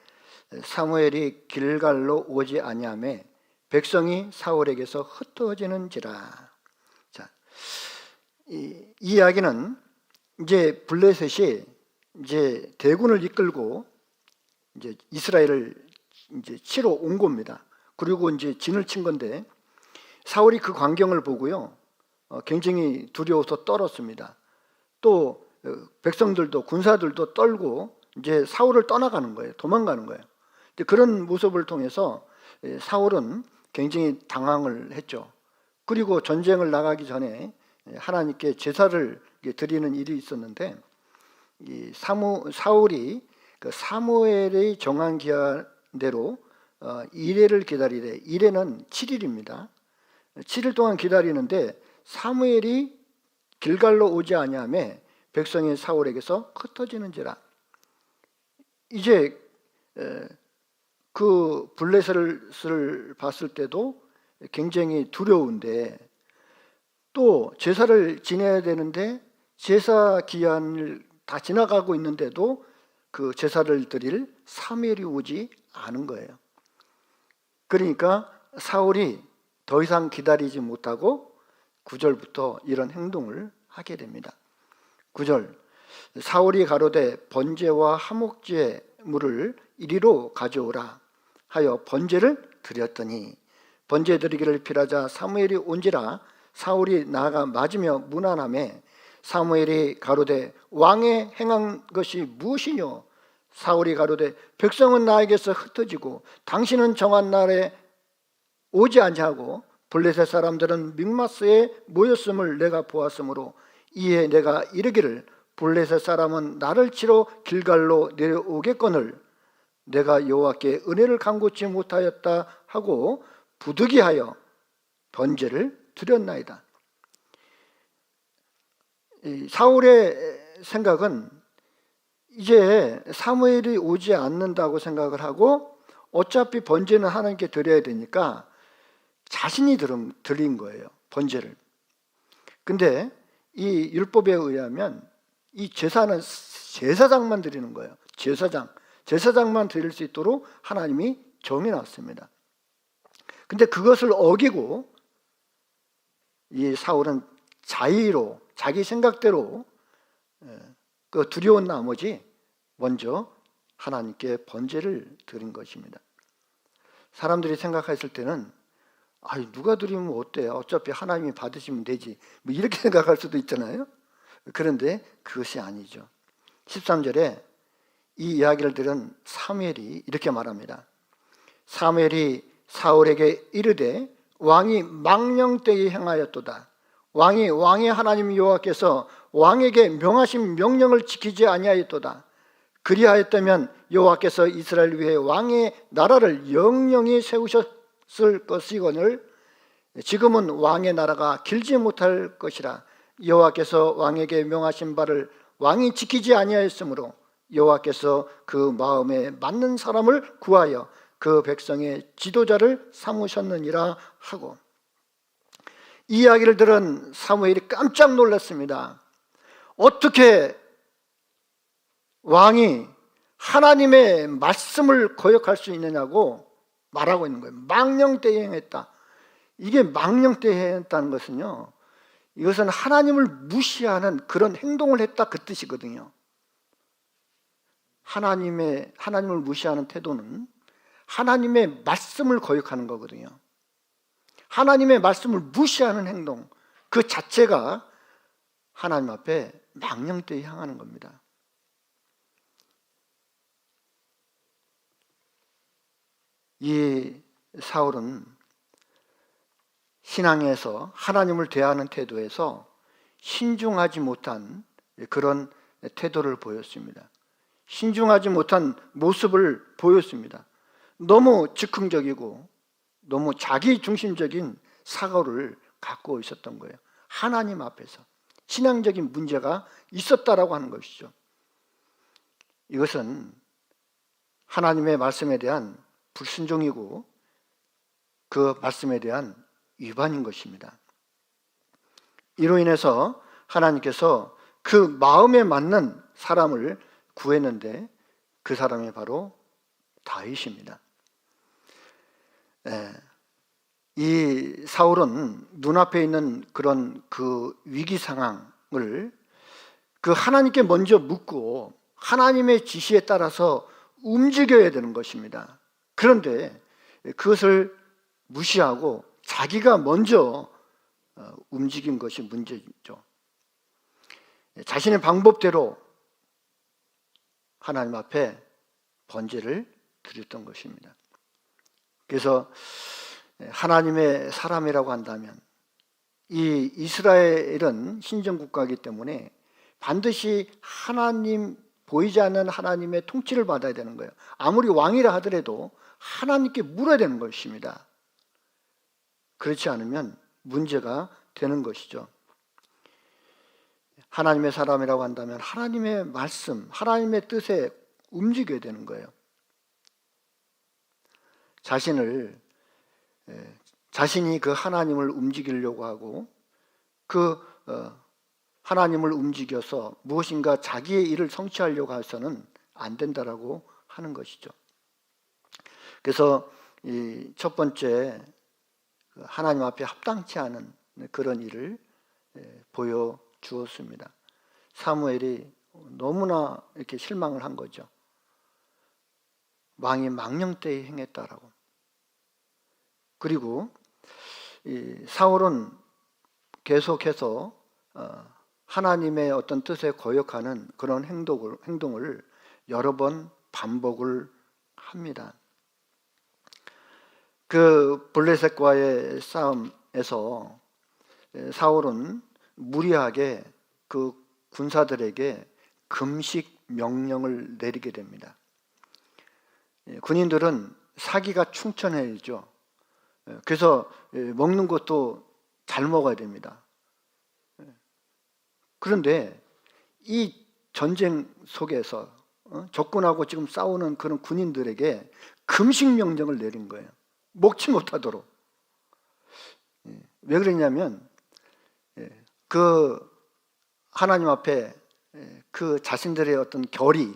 사무엘이 길갈로 오지 아니하매 백성이 사울에게서 흩어지는지라. 자, 이 이야기는 이제 블레셋이 이제 대군을 이끌고 이제 이스라엘을 이제 치러 온 겁니다. 그리고 이제 진을 친 건데 사울이 그 광경을 보고요, 굉장히 두려워서 떨었습니다. 또 백성들도 군사들도 떨고 이제 사울을 떠나가는 거예요. 도망가는 거예요. 그런 모습을 통해서 사울은 굉장히 당황을 했죠. 그리고 전쟁을 나가기 전에 하나님께 제사를 드리는 일이 있었는데 이 사울이 그 사무엘의 정한 기한대로 이레를 기다리되, 이레는 7일입니다. 7일 동안 기다리는데 사무엘이 길갈로 오지 아니하매 백성이 사울에게서 흩어지는지라. 이제 그 블레셋을 봤을 때도 굉장히 두려운데 또 제사를 지내야 되는데 제사 기한을 다 지나가고 있는데도 그 제사를 드릴 사무엘이 오지 않은 거예요. 그러니까 사울이 더 이상 기다리지 못하고 9절부터 이런 행동을 하게 됩니다. 9절, 사울이 가로되 번제와 화목제 물을 이리로 가져오라 하여 번제를 드렸더니 번제 드리기를 필하자 사무엘이 온지라 사울이 나아가 맞으며 문안하매 사무엘이 가로되 왕의 행한 것이 무엇이뇨? 사울이 가로되 백성은 나에게서 흩어지고 당신은 정한 날에 오지 아니하고 블레셋 사람들은 믹마스에 모였음을 내가 보았으므로 이에 내가 이르기를 블레셋 사람은 나를 치러 길갈로 내려오겠거늘 내가 여호와께 은혜를 간구치 못하였다 하고 부득이하여 번제를 드렸나이다. 사울의 생각은 이제 사무엘이 오지 않는다고 생각을 하고 어차피 번제는 하나님께 드려야 되니까 자신이 드린 거예요, 번제를. 근데 이 율법에 의하면 이 제사는 제사장만 드리는 거예요. 제사장만 드릴 수 있도록 하나님이 정해놨습니다. 근데 그것을 어기고 이 사울은 자의로 자기 생각대로 그 두려운 나머지 먼저 하나님께 번제를 드린 것입니다. 사람들이 생각했을 때는 누가 드리면 어때요? 어차피 하나님이 받으시면 되지, 뭐 이렇게 생각할 수도 있잖아요. 그런데 그것이 아니죠. 13절에 이 이야기를 들은 사무엘이 이렇게 말합니다. 사무엘이 사울에게 이르되 왕이 망령되이 행하였도다. 왕의 하나님 여호와께서 왕에게 명하신 명령을 지키지 아니하였도다. 그리하였다면 여호와께서 이스라엘 위에 왕의 나라를 영영히 세우셨을 것이거늘 지금은 왕의 나라가 길지 못할 것이라. 여호와께서 왕에게 명하신 바를 왕이 지키지 아니하였으므로 여호와께서 그 마음에 맞는 사람을 구하여 그 백성의 지도자를 삼으셨느니라 하고, 이 이야기를 들은 사무엘이 깜짝 놀랐습니다. 어떻게 왕이 하나님의 말씀을 거역할 수 있느냐고 말하고 있는 거예요. 망령되이 행했다. 이게 망령되이 행했다는 것은요, 이것은 하나님을 무시하는 그런 행동을 했다, 그 뜻이거든요. 하나님을 무시하는 태도는 하나님의 말씀을 거역하는 거거든요. 하나님의 말씀을 무시하는 행동, 그 자체가 하나님 앞에 망령되이 향하는 겁니다. 이 사울은 신앙에서 하나님을 대하는 태도에서 신중하지 못한 그런 태도를 보였습니다. 신중하지 못한 모습을 보였습니다. 너무 즉흥적이고 너무 자기중심적인 사고를 갖고 있었던 거예요. 하나님 앞에서 신앙적인 문제가 있었다라고 하는 것이죠. 이것은 하나님의 말씀에 대한 불순종이고 그 말씀에 대한 위반인 것입니다. 이로 인해서 하나님께서 그 마음에 맞는 사람을 구했는데 그 사람이 바로 다윗입니다. 이 사울은 눈앞에 있는 그런 그 위기 상황을 그 하나님께 먼저 묻고 하나님의 지시에 따라서 움직여야 되는 것입니다. 그런데 그것을 무시하고 자기가 먼저 움직인 것이 문제죠. 자신의 방법대로 하나님 앞에 번제를 드렸던 것입니다. 그래서 하나님의 사람이라고 한다면 이 이스라엘은 신정국가이기 때문에 반드시 하나님, 보이지 않는 하나님의 통치를 받아야 되는 거예요. 아무리 왕이라 하더라도 하나님께 물어야 되는 것입니다. 그렇지 않으면 문제가 되는 것이죠. 하나님의 사람이라고 한다면 하나님의 말씀, 하나님의 뜻에 움직여야 되는 거예요. 자신이 그 하나님을 움직이려고 하고 그 하나님을 움직여서 무엇인가 자기의 일을 성취하려고 해서는 안 된다라고 하는 것이죠. 그래서 이 첫 번째 하나님 앞에 합당치 않은 그런 일을 보여주었습니다. 사무엘이 너무나 이렇게 실망을 한 거죠. 왕이 망령되이 행했다라고. 그리고 이 사울은 계속해서 하나님의 어떤 뜻에 거역하는 그런 행동을 여러 번 반복을 합니다. 그 블레셋과의 싸움에서 사울은 무리하게 그 군사들에게 금식 명령을 내리게 됩니다. 군인들은 사기가 충천해야죠. 그래서 먹는 것도 잘 먹어야 됩니다. 그런데 이 전쟁 속에서 적군하고 지금 싸우는 그런 군인들에게 금식 명령을 내린 거예요. 먹지 못하도록. 왜 그랬냐면 그 하나님 앞에 그 자신들의 어떤 결의,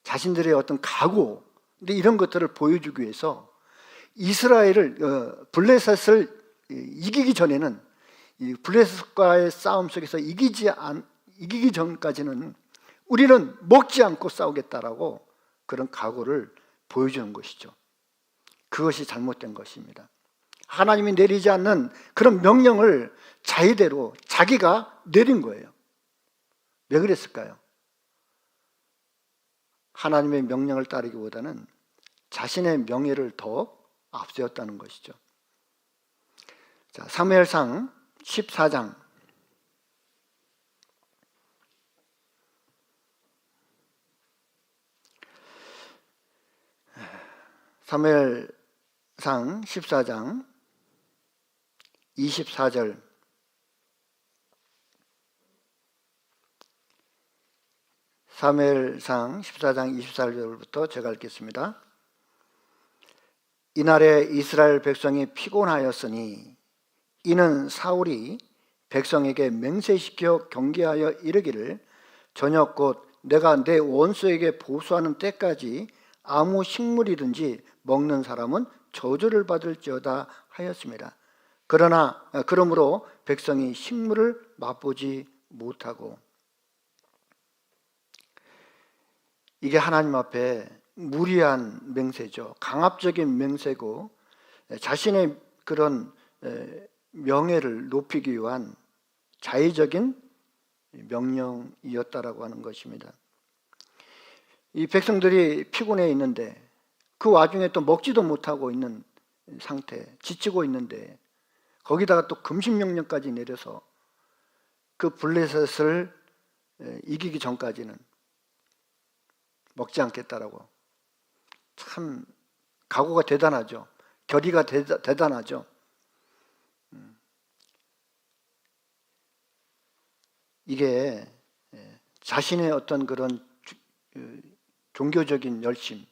자신들의 어떤 각오, 근데 이런 것들을 보여주기 위해서 이스라엘을 블레셋을 이기기 전에는 이 블레셋과의 싸움 속에서 이기기 전까지는 우리는 먹지 않고 싸우겠다라고 그런 각오를 보여주는 것이죠. 그것이 잘못된 것입니다. 하나님이 내리지 않는 그런 명령을 자의대로 자기가 내린 거예요. 왜 그랬을까요? 하나님의 명령을 따르기보다는 자신의 명예를 더 앞세웠다는 것이죠. 자, 사무엘상 14장 사무엘상 14장 24절 사무엘상 14장 24절부터 제가 읽겠습니다. 이날에 이스라엘 백성이 피곤하였으니 이는 사울이 백성에게 맹세시켜 경계하여 이르기를 저녁 곧 내가 내 원수에게 보수하는 때까지 아무 식물이든지 먹는 사람은 저주를 받을지어다 하였습니다. 그러므로 백성이 식물을 맛보지 못하고, 이게 하나님 앞에 무리한 맹세죠. 강압적인 맹세고 자신의 그런 명예를 높이기 위한 자의적인 명령이었다라고 하는 것입니다. 이 백성들이 피곤해 있는데 그 와중에 또 먹지도 못하고 있는 상태, 지치고 있는데 거기다가 또 금식명령까지 내려서 그 블레셋을 이기기 전까지는 먹지 않겠다라고. 참 각오가 대단하죠. 결의가 대단하죠. 이게 자신의 어떤 그런 종교적인 열심,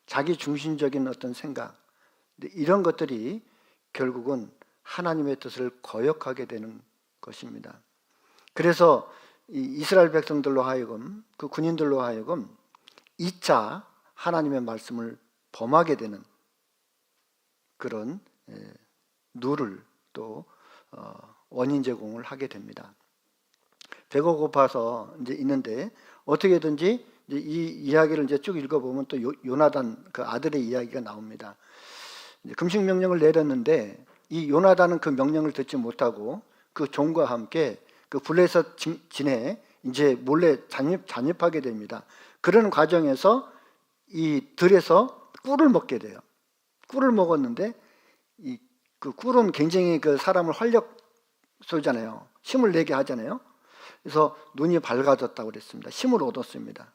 자기 중심적인 어떤 생각, 이런 것들이 결국은 하나님의 뜻을 거역하게 되는 것입니다. 그래서 이스라엘 백성들로 하여금, 그 군인들로 하여금 2차 하나님의 말씀을 범하게 되는 그런 누를 또 원인 제공을 하게 됩니다. 배가 고파서 이제 있는데 어떻게든지 이제 이 이야기를 이제 쭉 읽어보면 또 요나단 그 아들의 이야기가 나옵니다. 금식 명령을 내렸는데 이 요나단은 그 명령을 듣지 못하고 그 종과 함께 그 블레셋 진에 이제 몰래 잔입하게 됩니다. 그런 과정에서 이 들에서 꿀을 먹게 돼요. 꿀을 먹었는데 그 꿀은 굉장히 그 사람을 활력 쏘잖아요. 힘을 내게 하잖아요. 그래서 눈이 밝아졌다고 그랬습니다. 힘을 얻었습니다.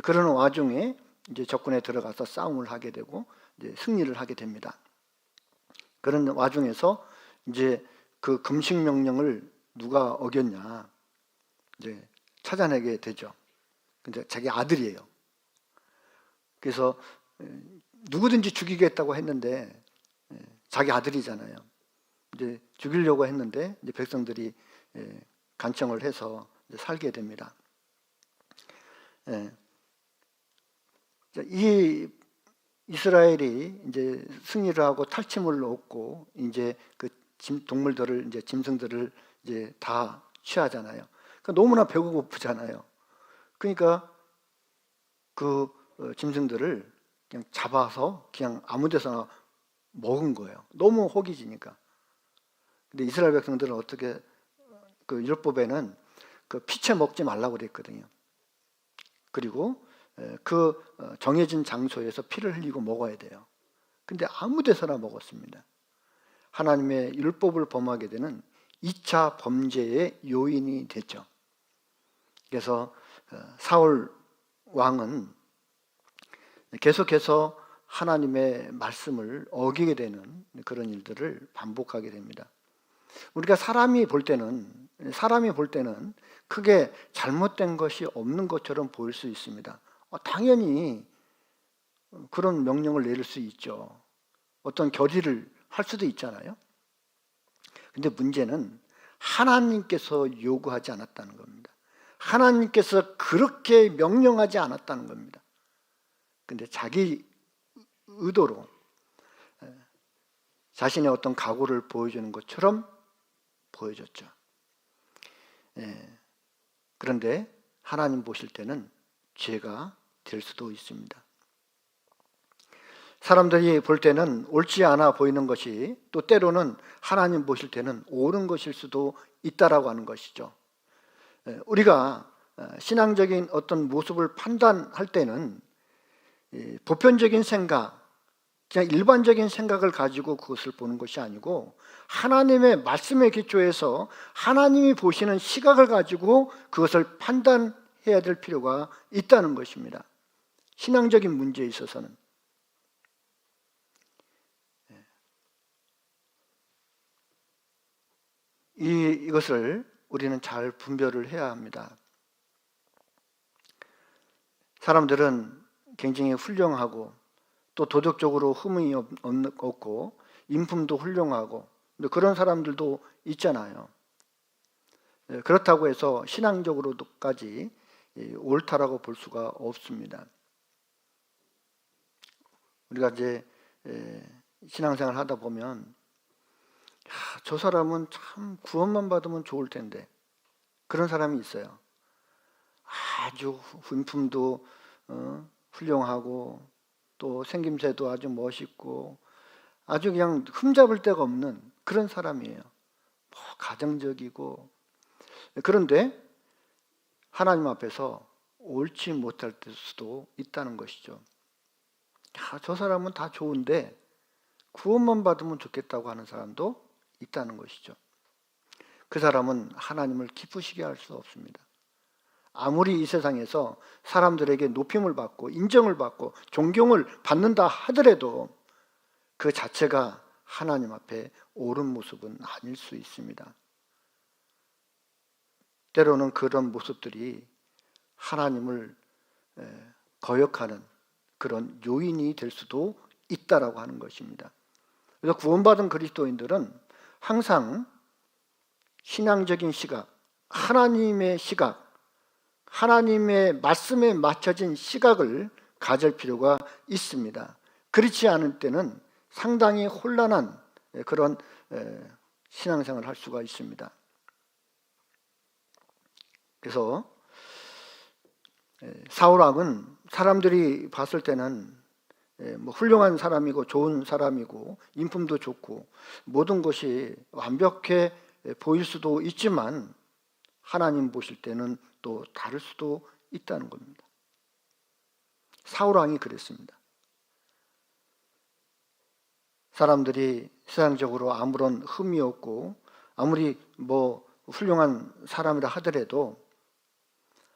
그러는 와중에 이제 적군에 들어가서 싸움을 하게 되고 이제 승리를 하게 됩니다. 그런 와중에서 이제 그 금식 명령을 누가 어겼냐 이제 찾아내게 되죠. 근데 자기 아들이에요. 그래서 누구든지 죽이겠다고 했는데 자기 아들이잖아요. 이제 죽이려고 했는데 이제 백성들이 간청을 해서 이제 살게 됩니다. 이 이스라엘이 이제 승리를 하고 탈취물을 얻고 이제 그 동물들을 이제 짐승들을 이제 다 취하잖아요. 그러니까 너무나 배고프잖아요. 그러니까 그 짐승들을 그냥 잡아서 그냥 아무 데서나 먹은 거예요. 너무 호기지니까. 근데 이스라엘 백성들은 어떻게, 그 율법에는 그 피채 먹지 말라고 그랬거든요. 그리고 그 정해진 장소에서 피를 흘리고 먹어야 돼요. 근데 아무 데서나 먹었습니다. 하나님의 율법을 범하게 되는 2차 범죄의 요인이 됐죠. 그래서 사울 왕은 계속해서 하나님의 말씀을 어기게 되는 그런 일들을 반복하게 됩니다. 우리가 사람이 볼 때는 크게 잘못된 것이 없는 것처럼 보일 수 있습니다. 당연히 그런 명령을 내릴 수 있죠. 어떤 결의를 할 수도 있잖아요. 근데 문제는 하나님께서 요구하지 않았다는 겁니다. 하나님께서 그렇게 명령하지 않았다는 겁니다. 근데 자기 의도로 자신의 어떤 각오를 보여주는 것처럼 보여줬죠. 그런데 하나님 보실 때는 죄가 될 수도 있습니다. 사람들이 볼 때는 옳지 않아 보이는 것이 또 때로는 하나님 보실 때는 옳은 것일 수도 있다라고 하는 것이죠. 우리가 신앙적인 어떤 모습을 판단할 때는 보편적인 생각, 그냥 일반적인 생각을 가지고 그것을 보는 것이 아니고 하나님의 말씀에 기초해서 하나님이 보시는 시각을 가지고 그것을 판단해야 될 필요가 있다는 것입니다. 신앙적인 문제에 있어서는. 이것을 우리는 잘 분별을 해야 합니다. 사람들은 굉장히 훌륭하고 또 도덕적으로 흠이 없고 인품도 훌륭하고 그런 사람들도 있잖아요. 그렇다고 해서 신앙적으로까지 옳다라고 볼 수가 없습니다. 우리가 이제 신앙생활 하다 보면 저 사람은 참 구원만 받으면 좋을 텐데 그런 사람이 있어요. 아주 인품도 훌륭하고 또 생김새도 아주 멋있고 아주 그냥 흠잡을 데가 없는 그런 사람이에요. 가정적이고. 그런데 하나님 앞에서 옳지 못할 수도 있다는 것이죠. 저 사람은 다 좋은데 구원만 받으면 좋겠다고 하는 사람도 있다는 것이죠. 그 사람은 하나님을 기쁘시게 할 수 없습니다. 아무리 이 세상에서 사람들에게 높임을 받고 인정을 받고 존경을 받는다 하더라도 그 자체가 하나님 앞에 옳은 모습은 아닐 수 있습니다. 때로는 그런 모습들이 하나님을 거역하는 그런 요인이 될 수도 있다라고 하는 것입니다. 그래서 구원받은 그리스도인들은 항상 신앙적인 시각, 하나님의 시각, 하나님의 말씀에 맞춰진 시각을 가질 필요가 있습니다. 그렇지 않을 때는 상당히 혼란한 그런 신앙생활을 할 수가 있습니다. 그래서 사울왕은 사람들이 봤을 때는 훌륭한 사람이고 좋은 사람이고 인품도 좋고 모든 것이 완벽해 보일 수도 있지만 하나님 보실 때는 또 다를 수도 있다는 겁니다. 사울왕이 그랬습니다. 사람들이 세상적으로 아무런 흠이 없고 아무리 훌륭한 사람이라 하더라도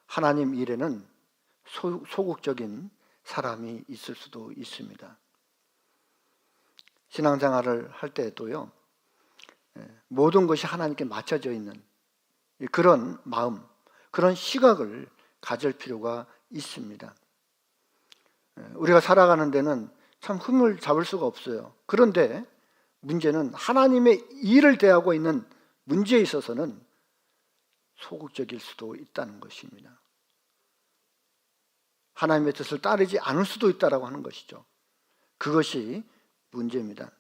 하나님 일에는 소극적인 사람이 있을 수도 있습니다. 신앙생활을 할 때에도요, 모든 것이 하나님께 맞춰져 있는 그런 마음, 그런 시각을 가질 필요가 있습니다. 우리가 살아가는 데는 참 흠을 잡을 수가 없어요. 그런데 문제는 하나님의 일을 대하고 있는 문제에 있어서는 소극적일 수도 있다는 것입니다. 하나님의 뜻을 따르지 않을 수도 있다라고 하는 것이죠. 그것이 문제입니다.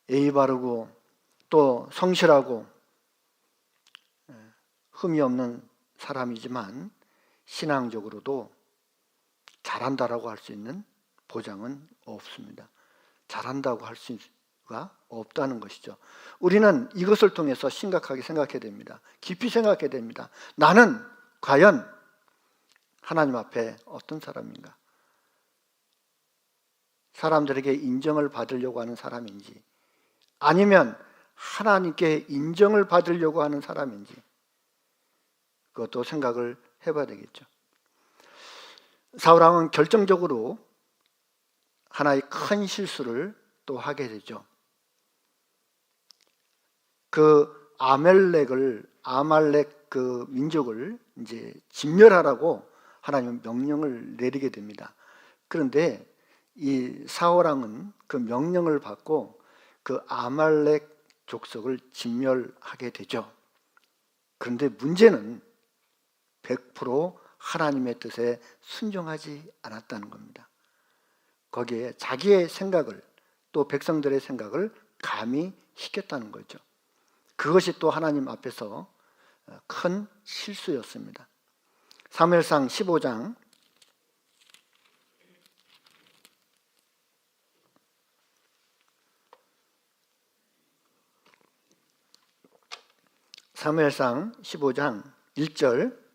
예의 바르고 또 성실하고 흠이 없는 사람이지만 신앙적으로도 잘한다라고 할 수 있는 보장은 없습니다. 잘한다고 할 수가 없다는 것이죠. 우리는 이것을 통해서 심각하게 생각해야 됩니다. 깊이 생각해야 됩니다. 나는 과연 하나님 앞에 어떤 사람인가? 사람들에게 인정을 받으려고 하는 사람인지, 아니면 하나님께 인정을 받으려고 하는 사람인지, 그것도 생각을 해봐야 되겠죠. 사울왕은 결정적으로 하나의 큰 실수를 또 하게 되죠. 그 아말렉 그 민족을 이제 진멸하라고 하나님은 명령을 내리게 됩니다. 그런데 이 사울왕은 그 명령을 받고 그 아말렉 족속을 진멸하게 되죠. 그런데 문제는 100% 하나님의 뜻에 순종하지 않았다는 겁니다. 거기에 자기의 생각을, 또 백성들의 생각을 가미시켰다는 거죠. 그것이 또 하나님 앞에서 큰 실수였습니다. 사무엘상 15장 1절,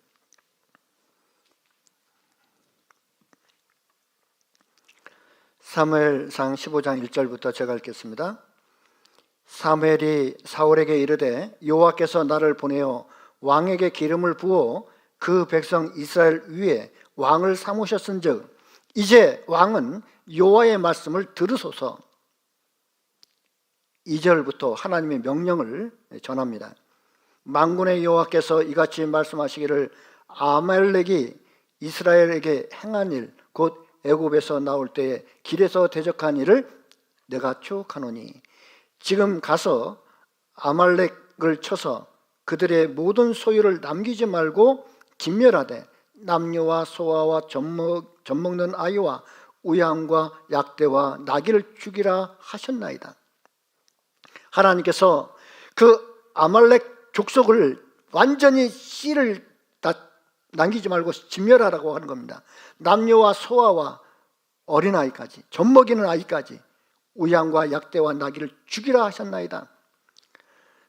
사무엘상 15장 1절부터 제가 읽겠습니다. 사무엘이 사울에게 이르되 여호와께서 나를 보내어 왕에게 기름을 부어 그 백성 이스라엘 위에 왕을 삼으셨은즉 이제 왕은 여호와의 말씀을 들으소서. 2절부터 하나님의 명령을 전합니다. 만군의 여호와께서 이같이 말씀하시기를 아말렉이 이스라엘에게 행한 일 곧 애굽에서 나올 때에 길에서 대적한 일을 내가 추억하노니 지금 가서 아말렉을 쳐서 그들의 모든 소유를 남기지 말고 진멸하되 남녀와 소아와 젖먹는 아이와 우양과 약대와 나귀를 죽이라 하셨나이다. 하나님께서 그 아말렉 족속을 완전히 씨를 다 남기지 말고 진멸하라고 하는 겁니다. 남녀와 소아와 어린아이까지, 젖먹이는 아이까지 우양과 약대와 나귀를 죽이라 하셨나이다.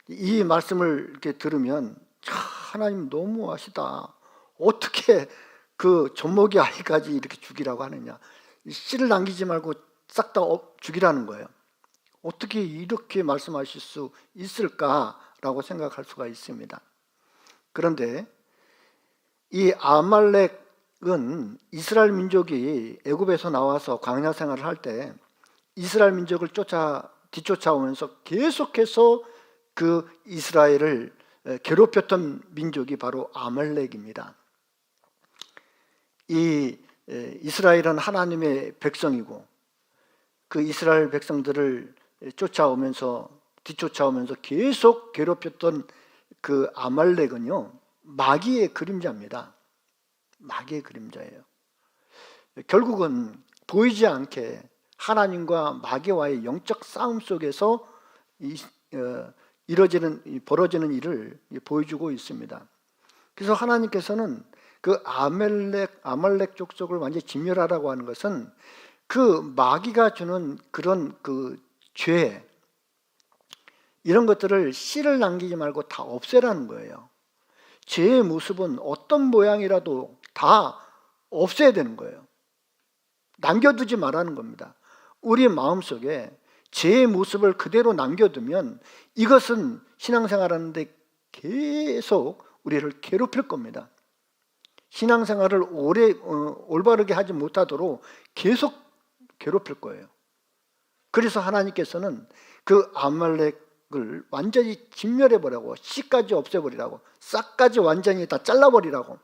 이 말씀을 이렇게 들으면 하나님 너무하시다. 어떻게 그 젖먹이 아이까지 이렇게 죽이라고 하느냐. 씨를 남기지 말고 싹 다 죽이라는 거예요. 어떻게 이렇게 말씀하실 수 있을까라고 생각할 수가 있습니다. 그런데 이 아말렉은 이스라엘 민족이 애굽에서 나와서 광야 생활을 할 때 이스라엘 민족을 뒤쫓아오면서 계속해서 그 이스라엘을 괴롭혔던 민족이 바로 아말렉입니다. 이 이스라엘은 하나님의 백성이고 그 이스라엘 백성들을 뒤쫓아오면서 계속 괴롭혔던 그 아말렉은요, 마귀의 그림자입니다. 마귀의 그림자예요. 결국은 보이지 않게 하나님과 마귀와의 영적 싸움 속에서 벌어지는 일을 보여주고 있습니다. 그래서 하나님께서는 그 아말렉 족속을 완전히 진멸하라고 하는 것은 그 마귀가 주는 그런 그 죄, 이런 것들을 씨를 남기지 말고 다 없애라는 거예요. 죄의 모습은 어떤 모양이라도 다 없애야 되는 거예요. 남겨두지 말라는 겁니다. 우리 마음속에 죄의 모습을 그대로 남겨두면 이것은 신앙생활하는데 계속 우리를 괴롭힐 겁니다. 신앙생활을 올바르게 하지 못하도록 계속 괴롭힐 거예요. 그래서 하나님께서는 그 아말렉을 완전히 진멸해버리라고, 씨까지 없애버리라고, 싹까지 완전히 다 잘라버리라고.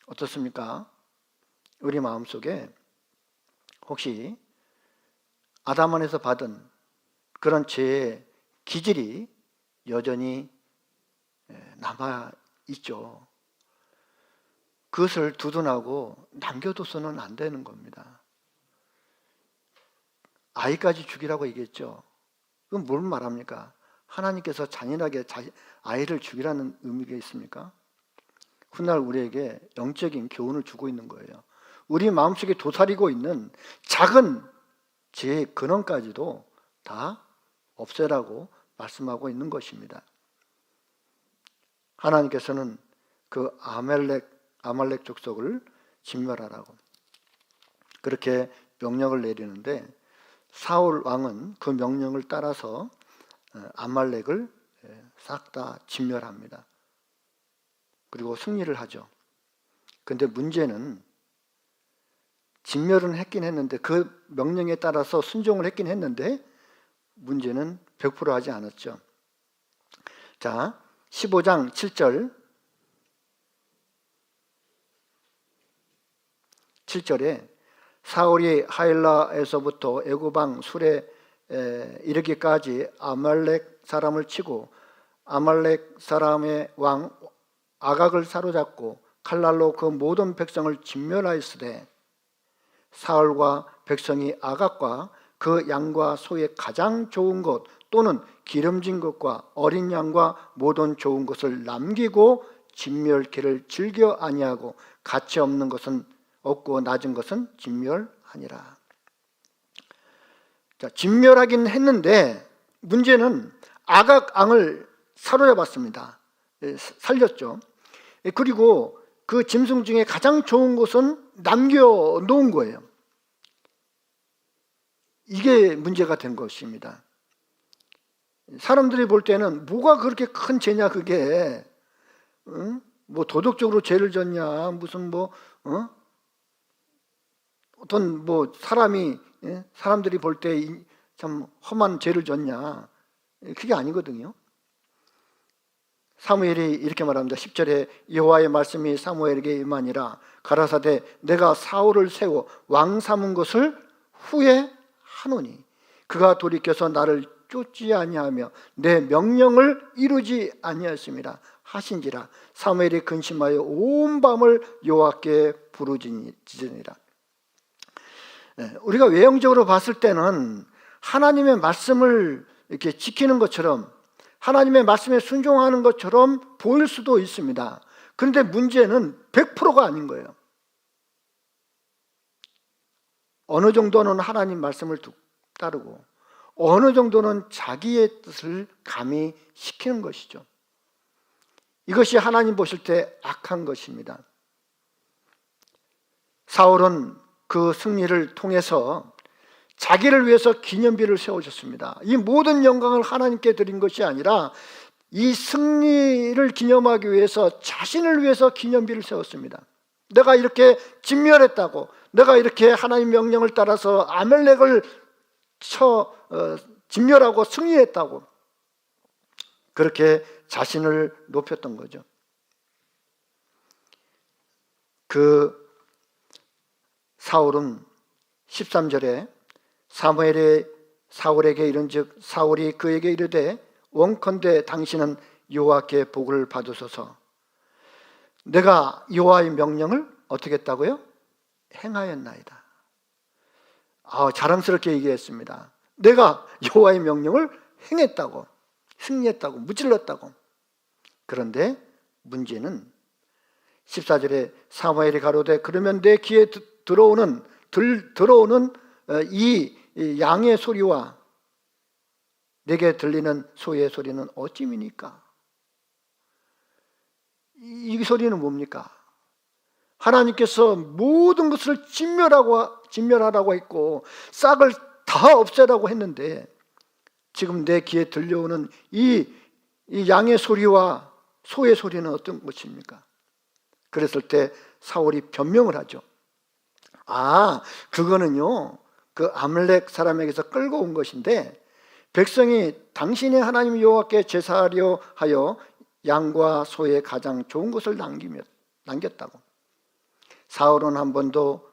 어떻습니까? 우리 마음속에 혹시 아담 안에서 받은 그런 죄의 기질이 여전히 남아있죠. 그것을 두둔하고 남겨둬서는 안 되는 겁니다. 아이까지 죽이라고 얘기했죠. 그건 뭘 말합니까? 하나님께서 잔인하게 아이를 죽이라는 의미가 있습니까? 훗날 우리에게 영적인 교훈을 주고 있는 거예요. 우리 마음속에 도사리고 있는 작은 제 근원까지도 다 없애라고 말씀하고 있는 것입니다. 하나님께서는 그 아말렉 족속을 진멸하라고 그렇게 명령을 내리는데, 사울 왕은 그 명령을 따라서 아말렉을 싹 다 진멸합니다. 그리고 승리를 하죠. 근데 문제는 진멸은 했긴 했는데, 그 명령에 따라서 순종을 했긴 했는데 문제는 100% 하지 않았죠. 자, 15장 7절에 사울이 하일라에서부터 애굽왕 술에 이르기까지 아말렉 사람을 치고 아말렉 사람의 왕 아각을 사로잡고 칼날로 그 모든 백성을 진멸하였으되, 사울과 백성이 아각과 그 양과 소의 가장 좋은 것 또는 기름진 것과 어린 양과 모든 좋은 것을 남기고 진멸케를 즐겨 아니하고 가치 없는 것은 없고 낮은 것은 진멸하니라. 자, 진멸하긴 했는데 문제는 아각 왕을 사로잡았습니다. 살렸죠. 그리고 그 짐승 중에 가장 좋은 것은 남겨놓은 거예요. 이게 문제가 된 것입니다. 사람들이 볼 때는 뭐가 그렇게 큰 죄냐, 그게. 뭐 도덕적으로 죄를 졌냐, 무슨 어떤 사람들이 볼 때 참 험한 죄를 졌냐, 그게 아니거든요. 사무엘이 이렇게 말합니다. 10절에 여호와의 말씀이 사무엘에게 임하니라. 가라사대 내가 사울을 세워 왕 삼은 것을 후회하노니 그가 돌이켜서 나를 쫓지 아니하며 내 명령을 이루지 아니하였습니다 하신지라. 사무엘이 근심하여 온 밤을 여호와께 부르짖으니라. 우리가 외형적으로 봤을 때는 하나님의 말씀을 이렇게 지키는 것처럼, 하나님의 말씀에 순종하는 것처럼 보일 수도 있습니다. 그런데 문제는 100%가 아닌 거예요. 어느 정도는 하나님 말씀을 따르고 어느 정도는 자기의 뜻을 가미시키는 것이죠. 이것이 하나님 보실 때 악한 것입니다. 사울은 그 승리를 통해서 자기를 위해서 기념비를 세워줬습니다. 이 모든 영광을 하나님께 드린 것이 아니라 이 승리를 기념하기 위해서 자신을 위해서 기념비를 세웠습니다. 내가 이렇게 진멸했다고, 내가 이렇게 하나님 명령을 따라서 아말렉을 진멸하고 승리했다고, 그렇게 자신을 높였던 거죠. 그 사울은 13절에 사울에게 이른즉 사울이 그에게 이르되 원컨대 당신은 여호와께 복을 받으소서. 내가 여호와의 명령을 어떻게 했다고요? 행하였나이다. 자랑스럽게 얘기했습니다. 내가 여호와의 명령을 행했다고, 승리했다고, 무찔렀다고. 그런데 문제는 14절에 사무엘이 가로되 그러면 내 귀에 들어오는 이 양의 소리와 내게 들리는 소의 소리는 어찌미니까? 이 소리는 뭡니까? 하나님께서 모든 것을 진멸하라고 했고 싹을 다 없애라고 했는데 지금 내 귀에 들려오는 이 양의 소리와 소의 소리는 어떤 것입니까? 그랬을 때 사울이 변명을 하죠. 그거는요, 그 아말렉 사람에게서 끌고 온 것인데 백성이 당신의 하나님 여호와께 제사하려 하여 양과 소의 가장 좋은 것을 남겼다고. 사울은 한 번도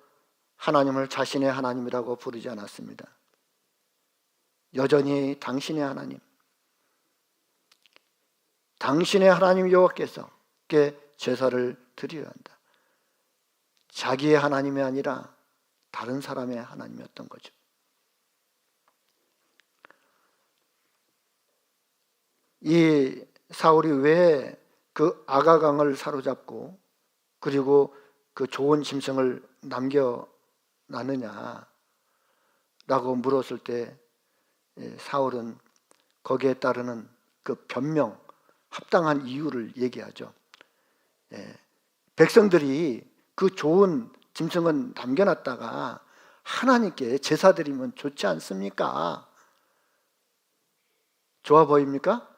하나님을 자신의 하나님이라고 부르지 않았습니다. 여전히 당신의 하나님, 당신의 하나님 여호와께서께 제사를 드려야 한다. 자기의 하나님이 아니라 다른 사람의 하나님이었던 거죠. 이 사울이 왜 그 아가강을 사로잡고 그리고 그 좋은 짐승을 남겨놨느냐, 라고 물었을 때 사울은 거기에 따르는 그 변명, 합당한 이유를 얘기하죠. 백성들이 그 좋은 짐승은 남겨놨다가 하나님께 제사 드리면 좋지 않습니까? 좋아 보입니까?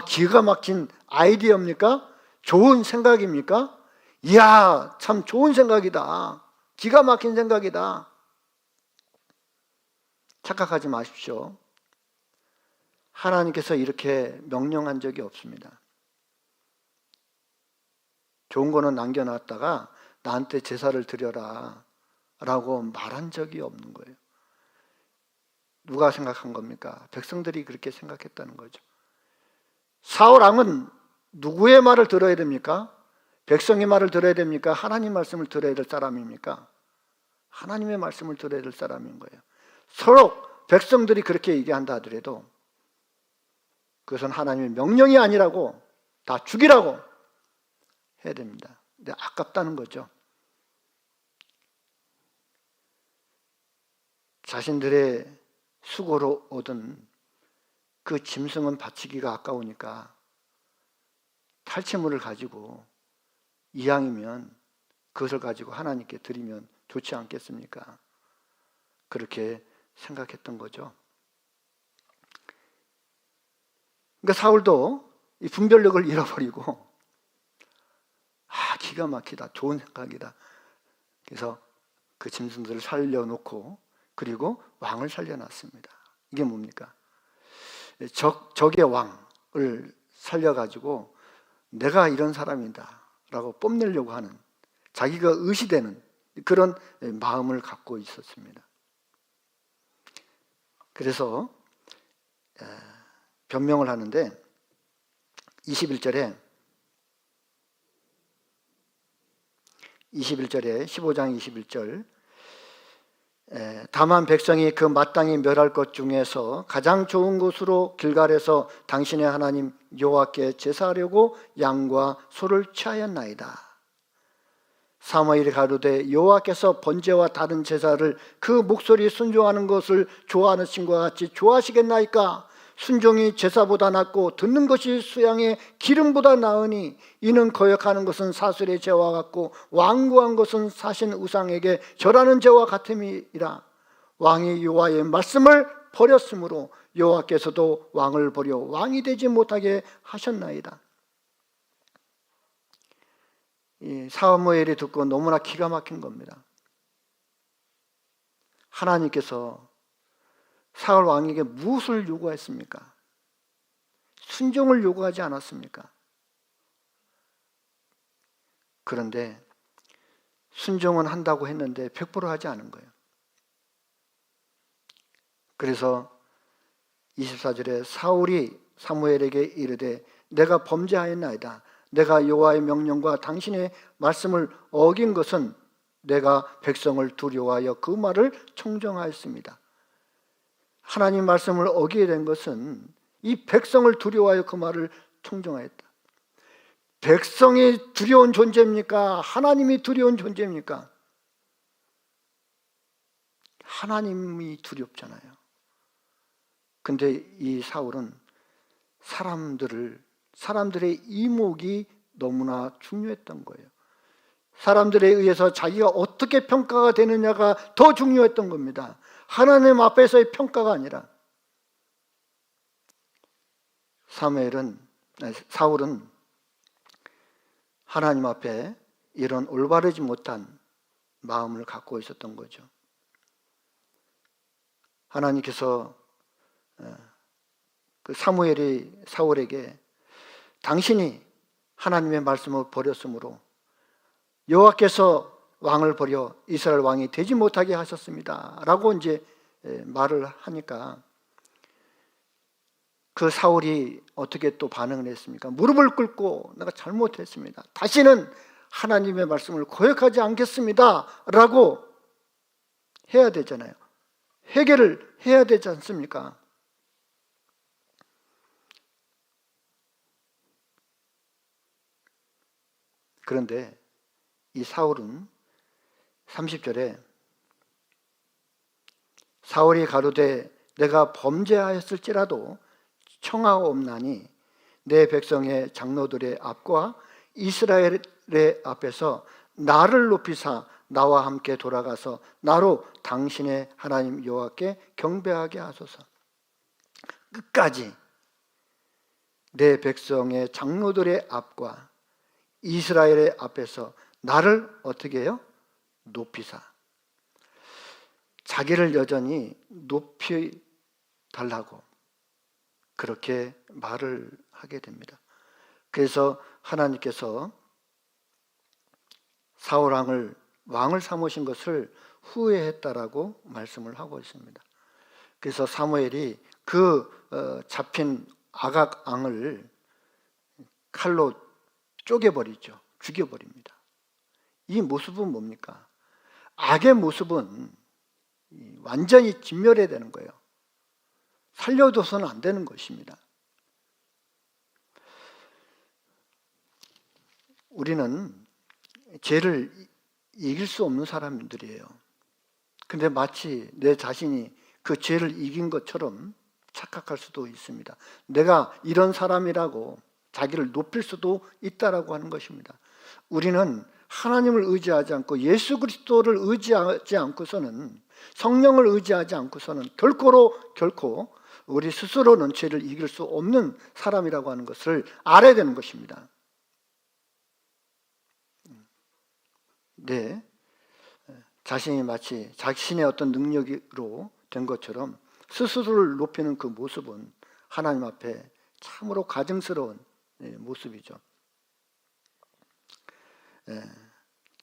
기가 막힌 아이디어입니까? 좋은 생각입니까? 이야, 참 좋은 생각이다. 기가 막힌 생각이다. 착각하지 마십시오. 하나님께서 이렇게 명령한 적이 없습니다. 좋은 거는 남겨놨다가 나한테 제사를 드려라 라고 말한 적이 없는 거예요. 누가 생각한 겁니까? 백성들이 그렇게 생각했다는 거죠. 사울 왕은 누구의 말을 들어야 됩니까? 백성의 말을 들어야 됩니까? 하나님 말씀을 들어야 될 사람입니까? 하나님의 말씀을 들어야 될 사람인 거예요. 서로 백성들이 그렇게 얘기한다 하더라도 그것은 하나님의 명령이 아니라고, 다 죽이라고 해야 됩니다. 근데 아깝다는 거죠. 자신들의 수고로 얻은 그 짐승은 바치기가 아까우니까 탈취물을 가지고 이왕이면 그것을 가지고 하나님께 드리면 좋지 않겠습니까? 그렇게 생각했던 거죠. 그러니까 사울도 이 분별력을 잃어버리고 기가 막히다, 좋은 생각이다. 그래서 그 짐승들을 살려놓고 그리고 왕을 살려놨습니다. 이게 뭡니까? 적의 왕을 살려가지고 내가 이런 사람이다 라고 뽐내려고 하는, 자기가 의시되는 그런 마음을 갖고 있었습니다. 그래서 변명을 하는데 21절에 15장 21절, 다만 백성이 그 마땅히 멸할 것 중에서 가장 좋은 곳으로 길갈에서 당신의 하나님 여호와께 제사하려고 양과 소를 취하였나이다. 사무엘이 가로되 여호와께서 번제와 다른 제사를 그 목소리 순종하는 것을 좋아하는 신과 같이 좋아하시겠나이까? 순종이 제사보다 낫고 듣는 것이 수양의 기름보다 나으니 이는 거역하는 것은 사슬의 죄와 같고 완고한 것은 사신 우상에게 절하는 죄와 같음이라. 왕이 여호와의 말씀을 버렸으므로 여호와께서도 왕을 버려 왕이 되지 못하게 하셨나이다. 이 사무엘이 듣고 너무나 기가 막힌 겁니다. 하나님께서 사울 왕에게 무엇을 요구했습니까? 순종을 요구하지 않았습니까? 그런데 순종은 한다고 했는데 100% 하지 않은 거예요. 그래서 24절에 사울이 사무엘에게 이르되 내가 범죄하였나이다. 내가 여호와의 명령과 당신의 말씀을 어긴 것은 내가 백성을 두려워하여 그 말을 청정하였습니다. 하나님 말씀을 어기게 된 것은 이 백성을 두려워하여 그 말을 청정하였다. 백성이 두려운 존재입니까? 하나님이 두려운 존재입니까? 하나님이 두렵잖아요. 근데 이 사울은 사람들의 이목이 너무나 중요했던 거예요. 사람들에 의해서 자기가 어떻게 평가가 되느냐가 더 중요했던 겁니다. 하나님 앞에서의 평가가 아니라. 사울은 하나님 앞에 이런 올바르지 못한 마음을 갖고 있었던 거죠. 하나님께서 그 사무엘이 사울에게 당신이 하나님의 말씀을 버렸으므로 여호와께서 왕을 버려 이스라엘 왕이 되지 못하게 하셨습니다 라고 이제 말을 하니까 그 사울이 어떻게 또 반응을 했습니까? 무릎을 꿇고 내가 잘못했습니다, 다시는 하나님의 말씀을 거역하지 않겠습니다 라고 해야 되잖아요. 회개를 해야 되지 않습니까? 그런데 이 사울은 30절에 사울이 가로되 내가 범죄하였을지라도 청하옵나니 내 백성의 장로들의 앞과 이스라엘의 앞에서 나를 높이사 나와 함께 돌아가서 나로 당신의 하나님 여호와께 경배하게 하소서. 끝까지 내 백성의 장로들의 앞과 이스라엘의 앞에서 나를 어떻게 해요? 높이사. 자기를 여전히 높이 달라고 그렇게 말을 하게 됩니다. 그래서 하나님께서 사울 왕을 삼으신 것을 후회했다라고 말씀을 하고 있습니다. 그래서 사무엘이 그 잡힌 아각 왕을 칼로 쪼개버리죠. 죽여버립니다. 이 모습은 뭡니까? 악의 모습은 완전히 진멸해야 되는 거예요. 살려둬서는 안 되는 것입니다. 우리는 죄를 이길 수 없는 사람들이에요. 근데 마치 내 자신이 그 죄를 이긴 것처럼 착각할 수도 있습니다. 내가 이런 사람이라고 자기를 높일 수도 있다라고 하는 것입니다. 우리는 하나님을 의지하지 않고 예수 그리스도를 의지하지 않고서는, 성령을 의지하지 않고서는 결코 우리 스스로는 죄를 이길 수 없는 사람이라고 하는 것을 알아야 되는 것입니다. 네, 자신이 마치 자신의 어떤 능력으로 된 것처럼 스스로를 높이는 그 모습은 하나님 앞에 참으로 가증스러운 모습이죠.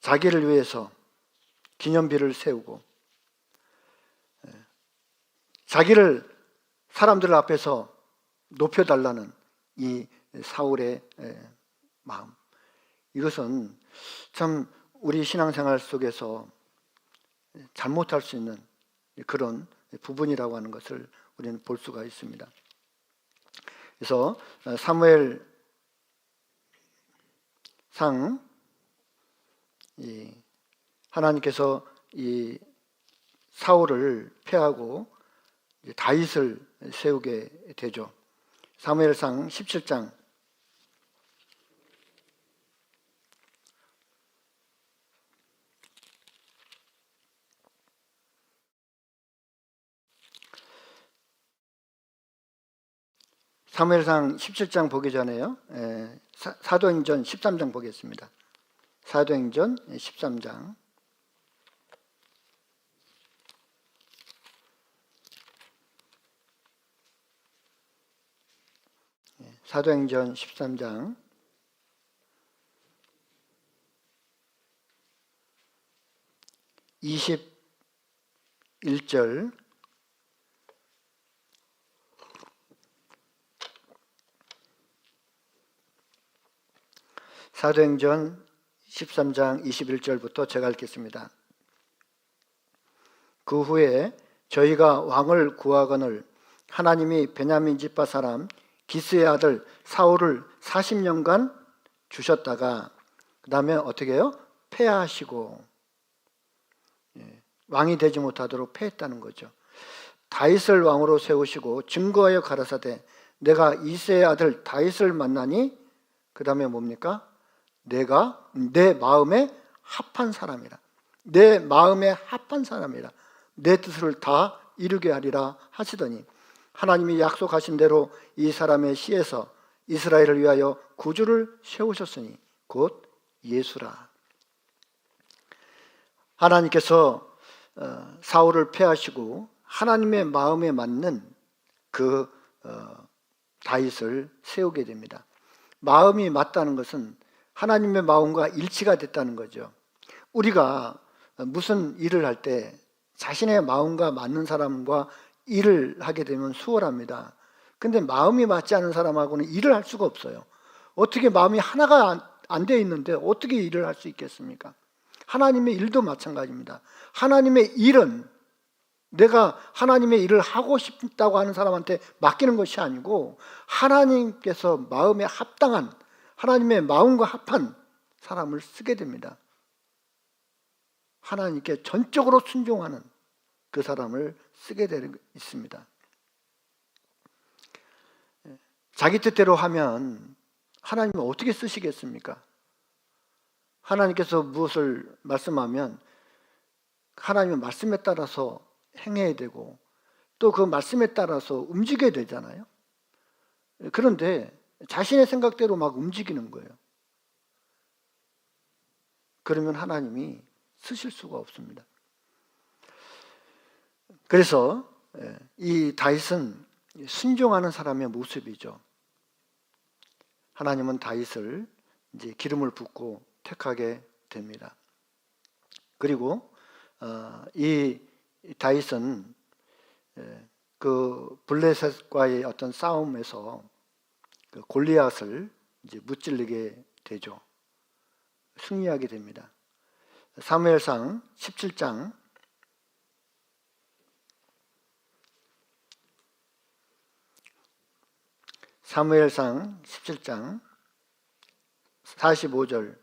자기를 위해서 기념비를 세우고 자기를 사람들 앞에서 높여달라는 이 사울의 마음, 이것은 참 우리 신앙생활 속에서 잘못할 수 있는 그런 부분이라고 하는 것을 우리는 볼 수가 있습니다. 그래서 사무엘상 하나님께서 이 사울을 패하고 다윗을 세우게 되죠. 사무엘상 17장 17장 보기 전에요. 사도행전 13장 보겠습니다. 사도행전 13장. 사도행전 13장 21절 사도행전 13장 21절부터 제가 읽겠습니다. 그 후에 저희가 왕을 구하거늘 하나님이 베냐민 지파 사람 기스의 아들 사울을 40년간 주셨다가 그 다음에 어떻게 해요? 패하시고 왕이 되지 못하도록 패했다는 거죠. 다윗을 왕으로 세우시고 증거하여 가라사대 내가 이새의 아들 다윗을 만나니 그 다음에 뭡니까? 내가 내 마음에 합한 사람이라. 내 마음에 합한 사람이라. 내 뜻을 다 이루게 하리라 하시더니 하나님이 약속하신 대로 이 사람의 씨에서 이스라엘을 위하여 구주를 세우셨으니 곧 예수라. 하나님께서 사울을 패하시고 하나님의 마음에 맞는 그 다윗을 세우게 됩니다. 마음이 맞다는 것은 하나님의 마음과 일치가 됐다는 거죠. 우리가 무슨 일을 할 때 자신의 마음과 맞는 사람과 일을 하게 되면 수월합니다. 근데 마음이 맞지 않은 사람하고는 일을 할 수가 없어요. 어떻게 마음이 하나가 안 돼 있는데 어떻게 일을 할 수 있겠습니까? 하나님의 일도 마찬가지입니다. 하나님의 일은 내가 하나님의 일을 하고 싶다고 하는 사람한테 맡기는 것이 아니고 하나님께서 마음에 합당한, 하나님의 마음과 합한 사람을 쓰게 됩니다. 하나님께 전적으로 순종하는 그 사람을 쓰게 되어 있습니다. 자기 뜻대로 하면 하나님은 어떻게 쓰시겠습니까? 하나님께서 무엇을 말씀하면 하나님의 말씀에 따라서 행해야 되고 또 그 말씀에 따라서 움직여야 되잖아요. 그런데 자신의 생각대로 막 움직이는 거예요. 그러면 하나님이 쓰실 수가 없습니다. 그래서 이 다윗은 순종하는 사람의 모습이죠. 하나님은 다윗을 이제 기름을 붓고 택하게 됩니다. 그리고 이 다윗은 그 블레셋과의 어떤 싸움에서 그 골리앗을 이제 무찔르게 되죠. 승리하게 됩니다. 사무엘상 17장 45절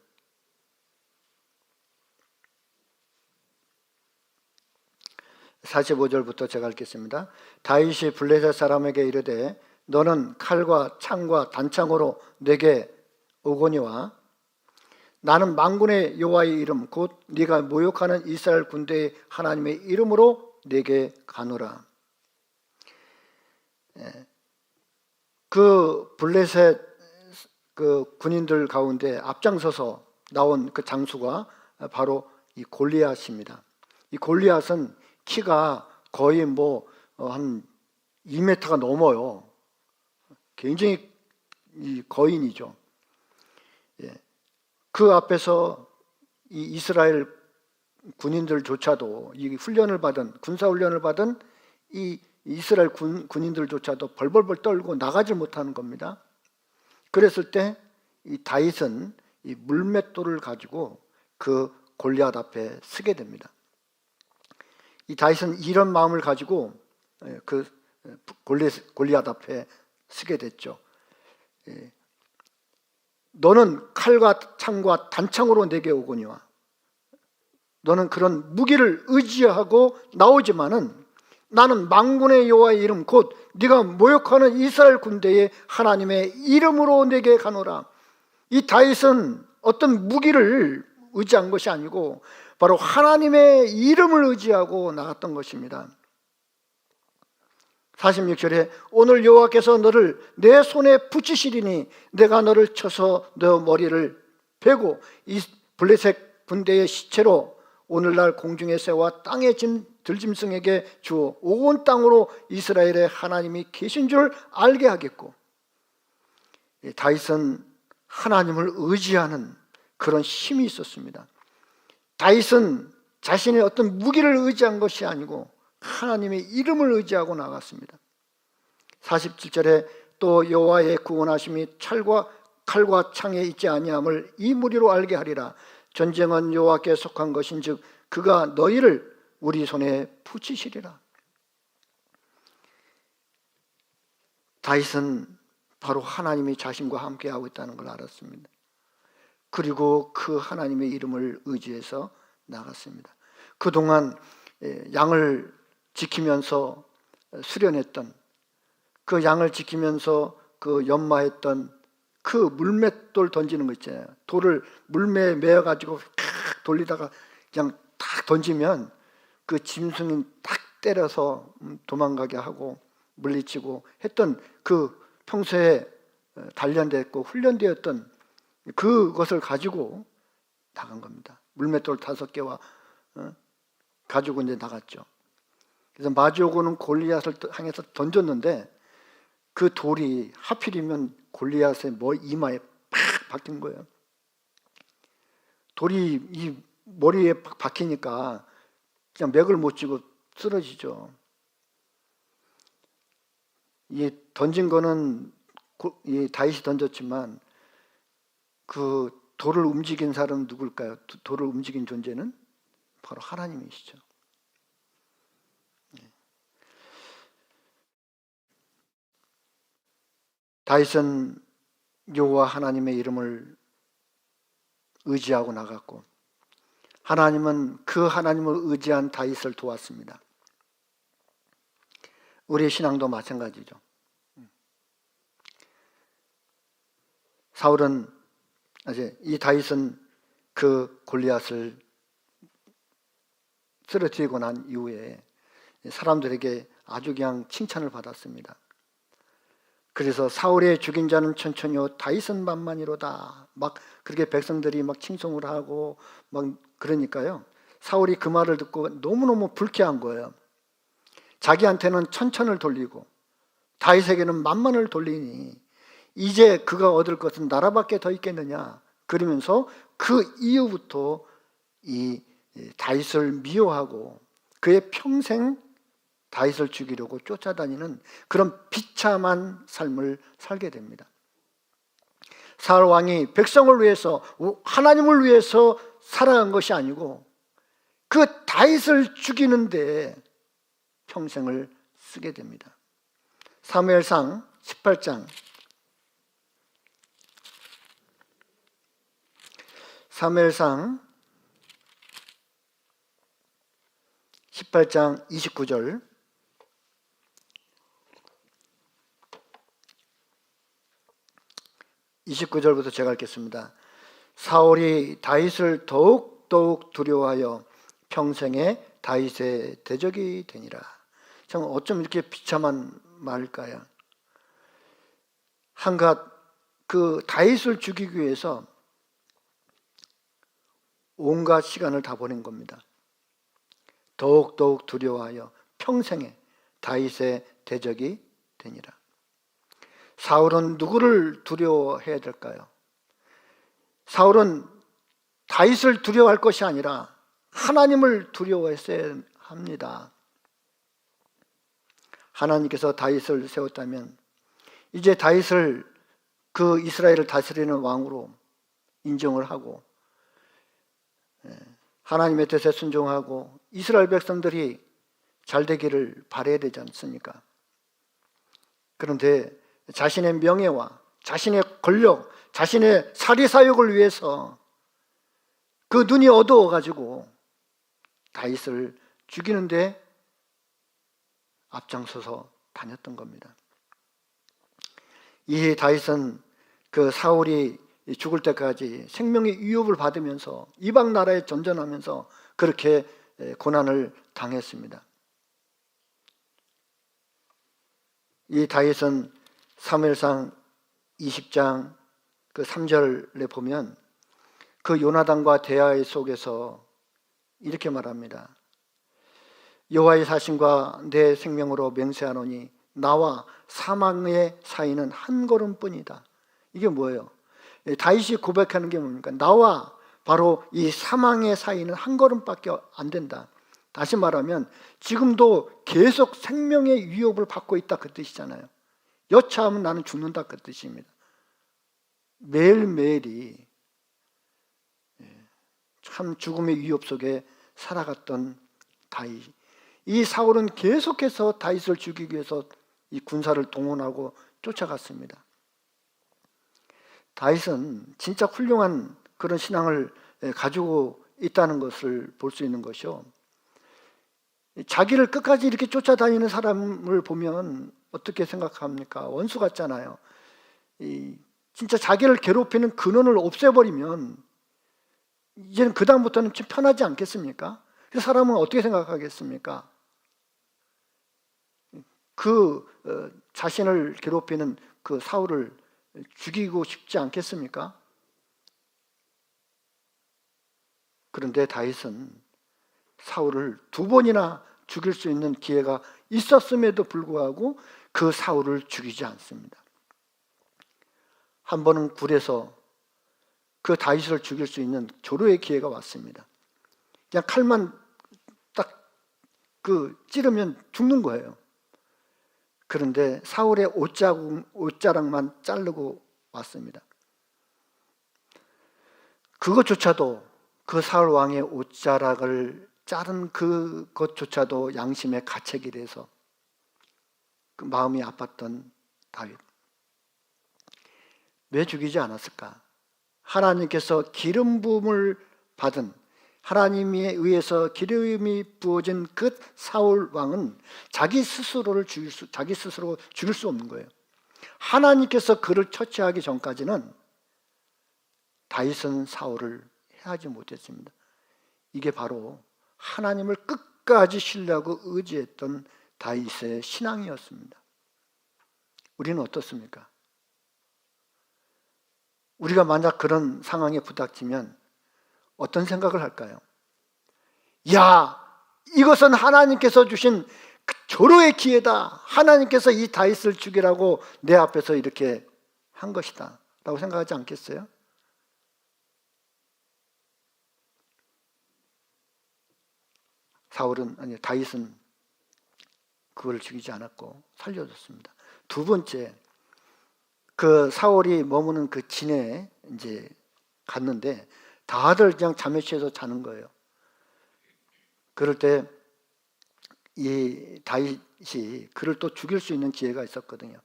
45절부터 제가 읽겠습니다. 다윗이 블레셋 사람에게 이르되 너는 칼과 창과 단창으로 내게 오거니와 나는 만군의 여호와의 이름 곧 네가 모욕하는 이스라엘 군대의 하나님의 이름으로 내게 가노라. 그 블레셋 그 군인들 가운데 앞장서서 나온 그 장수가 바로 이 골리앗입니다. 이 골리앗은 키가 거의 한 2m가 넘어요. 굉장히 이 거인이죠. 그 앞에서 이 이스라엘 군인들조차도 이 훈련을 받은 군사 훈련을 받은 이 이스라엘 군인들조차도 벌벌벌 떨고 나가지 못하는 겁니다. 그랬을 때 이 다윗은 이 물맷돌을 가지고 그 골리앗 앞에 서게 됩니다. 이 다윗은 이런 마음을 가지고 그 골리앗 앞에 서게 됐죠. 너는 칼과 창과 단창으로 내게 오거니와 너는 그런 무기를 의지하고 나오지만은 나는 만군의 여호와의 이름 곧 네가 모욕하는 이스라엘 군대의 하나님의 이름으로 내게 가노라. 이 다윗은 어떤 무기를 의지한 것이 아니고 바로 하나님의 이름을 의지하고 나갔던 것입니다. 46절에 오늘 여호와께서 너를 내 손에 붙이시리니 내가 너를 쳐서 너 머리를 베고 이 블레셋 군대의 시체로 오늘날 공중의 새와 땅의 들짐승에게 주어 온 땅으로 이스라엘의 하나님이 계신 줄 알게 하겠고. 다윗은 하나님을 의지하는 그런 힘이 있었습니다. 다윗은 자신의 어떤 무기를 의지한 것이 아니고 하나님의 이름을 의지하고 나갔습니다. 47절에 또 여호와의 구원하심이 칼과 창에 있지 아니함을 이 무리로 알게 하리라. 전쟁은 여호와께 속한 것인즉 그가 너희를 우리 손에 붙이시리라. 다윗은 바로 하나님이 자신과 함께하고 있다는 걸 알았습니다. 그리고 그 하나님의 이름을 의지해서 나갔습니다. 그동안 양을 지키면서 수련했던 그 양을 지키면서 그 연마했던 그 물맷돌 던지는 거 있잖아요. 돌을 물매에 매어가지고 돌리다가 그냥 탁 던지면 그 짐승이 딱 때려서 도망가게 하고 물리치고 했던 그 평소에 단련됐고 훈련되었던 그것을 가지고 나간 겁니다. 물맷돌 5개와 가지고 이제 나갔죠. 그래서 마주오고는 골리앗을 향해서 던졌는데 그 돌이 하필이면 골리앗의 이마에 팍 박힌 거예요. 돌이 이 머리에 팍 박히니까 그냥 맥을 못 쥐고 쓰러지죠. 이 던진 거는 이 다윗이 던졌지만 그 돌을 움직인 사람은 누굴까요? 돌을 움직인 존재는 바로 하나님이시죠. 다윗은 여호와 하나님의 이름을 의지하고 나갔고 하나님은 그 하나님을 의지한 다윗을 도왔습니다. 우리의 신앙도 마찬가지죠. 사울은 이 다윗은 그 골리앗을 쓰러뜨리고 난 이후에 사람들에게 아주 그냥 칭찬을 받았습니다. 그래서 사울의 죽인 자는 천천히요 다윗은 만만이로다 막 그렇게 백성들이 막 칭송을 하고 막 그러니까요, 사울이 그 말을 듣고 너무너무 불쾌한 거예요. 자기한테는 천천을 돌리고 다윗에게는 만만을 돌리니 이제 그가 얻을 것은 나라밖에 더 있겠느냐, 그러면서 그 이후부터 이 다윗을 미워하고 그의 평생 다윗을 죽이려고 쫓아다니는 그런 비참한 삶을 살게 됩니다. 사울 왕이 백성을 위해서, 하나님을 위해서 살아간 것이 아니고 그 다윗을 죽이는 데 평생을 쓰게 됩니다. 사무엘상 18장 29절 29절부터 제가 읽겠습니다. 사울이 다윗을 더욱 두려워하여 평생에 다윗의 대적이 되니라. 참 어쩜 이렇게 비참한 말일까요? 한갓 그 다윗을 죽이기 위해서 온갖 시간을 다 보낸 겁니다. 더욱 두려워하여 평생에 다윗의 대적이 되니라. 사울은 누구를 두려워해야 될까요? 사울은 다윗을 두려워할 것이 아니라 하나님을 두려워했어야 합니다. 하나님께서 다윗을 세웠다면 이제 다윗을 그 이스라엘을 다스리는 왕으로 인정을 하고 하나님의 뜻에 순종하고 이스라엘 백성들이 잘 되기를 바라야 되지 않습니까? 그런데 자신의 명예와 자신의 권력, 자신의 사리사욕을 위해서 그 눈이 어두워가지고 다윗을 죽이는데 앞장서서 다녔던 겁니다. 이 다윗은 그 사울이 죽을 때까지 생명의 위협을 받으면서 이방 나라에 전전하면서 그렇게 고난을 당했습니다. 이 다윗은 사무엘상 20장 그 3절에 보면 그 요나단과 대화의 속에서 이렇게 말합니다. 여호와의 사신과 내 생명으로 맹세하노니 나와 사망의 사이는 한 걸음뿐이다. 이게 뭐예요? 다윗이 고백하는 게 뭡니까? 나와 바로 이 사망의 사이는 한 걸음밖에 안 된다. 다시 말하면 지금도 계속 생명의 위협을 받고 있다 그 뜻이잖아요. 여차하면 나는 죽는다 그 뜻입니다. 매일매일이 참 죽음의 위협 속에 살아갔던 다윗. 이 사울은 계속해서 다윗을 죽이기 위해서 이 군사를 동원하고 쫓아갔습니다. 다윗은 진짜 훌륭한 그런 신앙을 가지고 있다는 것을 볼 수 있는 것이요. 자기를 끝까지 이렇게 쫓아다니는 사람을 보면 어떻게 생각합니까? 원수 같잖아요. 진짜 자기를 괴롭히는 근원을 없애버리면 이제는 그 다음부터는 좀 편하지 않겠습니까? 그 사람은 어떻게 생각하겠습니까? 자신을 괴롭히는 그 사울을 죽이고 싶지 않겠습니까? 그런데 다윗은 사울을 2번이나 죽일 수 있는 기회가 있었음에도 불구하고 그 사울을 죽이지 않습니다. 한 번은 굴에서 그 다윗을 죽일 수 있는 조로의 기회가 왔습니다. 그냥 칼만 딱 찌르면 죽는 거예요. 그런데 사울의 옷자락만 자르고 왔습니다. 그것조차도 그 사울 왕의 옷자락을 자른 그것조차도 양심의 가책이 돼서 그 마음이 아팠던 다윗. 왜 죽이지 않았을까? 하나님께서 기름 부음을 받은, 하나님에 의해서 기름이 부어진 그 사울 왕은 자기 스스로 죽일 수 없는 거예요. 하나님께서 그를 처치하기 전까지는 다윗은 사울을 해하지 못했습니다. 이게 바로 하나님을 끝까지 신뢰하고 의지했던 다윗의 신앙이었습니다. 우리는 어떻습니까? 우리가 만약 그런 상황에 부닥치면 어떤 생각을 할까요? 야, 이것은 하나님께서 주신 절호의 기회다. 하나님께서 이 다윗을 죽이라고 내 앞에서 이렇게 한 것이다 라고 생각하지 않겠어요? 다윗은 그걸 죽이지 않았고 살려줬습니다. 두 번째, 그 사울이 머무는 그 진에 이제 갔는데 다들 그냥 잠에 취해서 자는 거예요. 그럴 때 이 다윗이 그를 또 죽일 수 있는 기회가 있었거든요.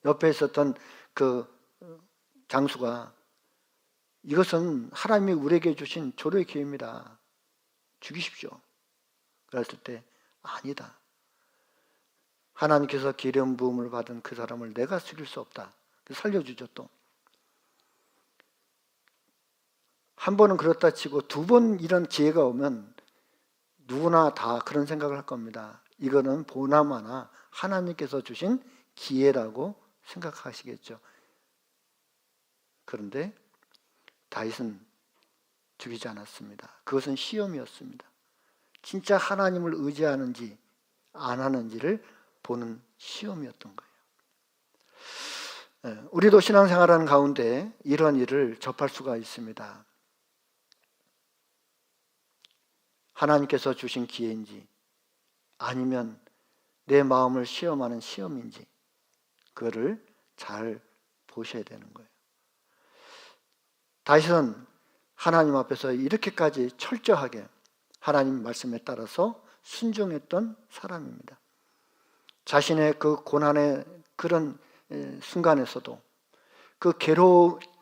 옆에 있었던 그 장수가 이것은 하나님이 우리에게 주신 절호의 기회입니다. 죽이십시오. 그랬을 때 아니다. 하나님께서 기름 부음을 받은 그 사람을 내가 죽일 수 없다. 살려주죠. 또 한 번은 그렇다 치고 두 번 이런 기회가 오면 누구나 다 그런 생각을 할 겁니다. 이거는 보나마나 하나님께서 주신 기회라고 생각하시겠죠. 그런데 다윗은 죽이지 않았습니다. 그것은 시험이었습니다. 진짜 하나님을 의지하는지 안 하는지를 보는 시험이었던 거예요. 우리도 신앙생활하는 가운데 이런 일을 접할 수가 있습니다. 하나님께서 주신 기회인지 아니면 내 마음을 시험하는 시험인지 그거를 잘 보셔야 되는 거예요. 다윗은 하나님 앞에서 이렇게까지 철저하게 하나님 말씀에 따라서 순종했던 사람입니다. 자신의 그 고난의 그런 순간에서도 그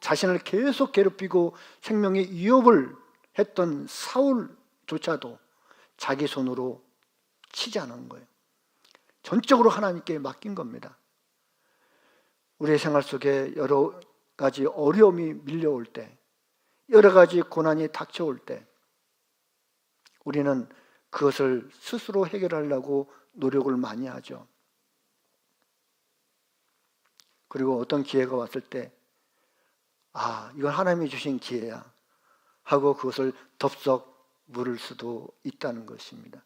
자신을 계속 괴롭히고 생명의 위협을 했던 사울조차도 자기 손으로 치지 않은 거예요. 전적으로 하나님께 맡긴 겁니다. 우리의 생활 속에 여러 가지 어려움이 밀려올 때, 여러 가지 고난이 닥쳐올 때 우리는 그것을 스스로 해결하려고 노력을 많이 하죠. 그리고 어떤 기회가 왔을 때 이건 하나님이 주신 기회야 하고 그것을 덥석 물을 수도 있다는 것입니다.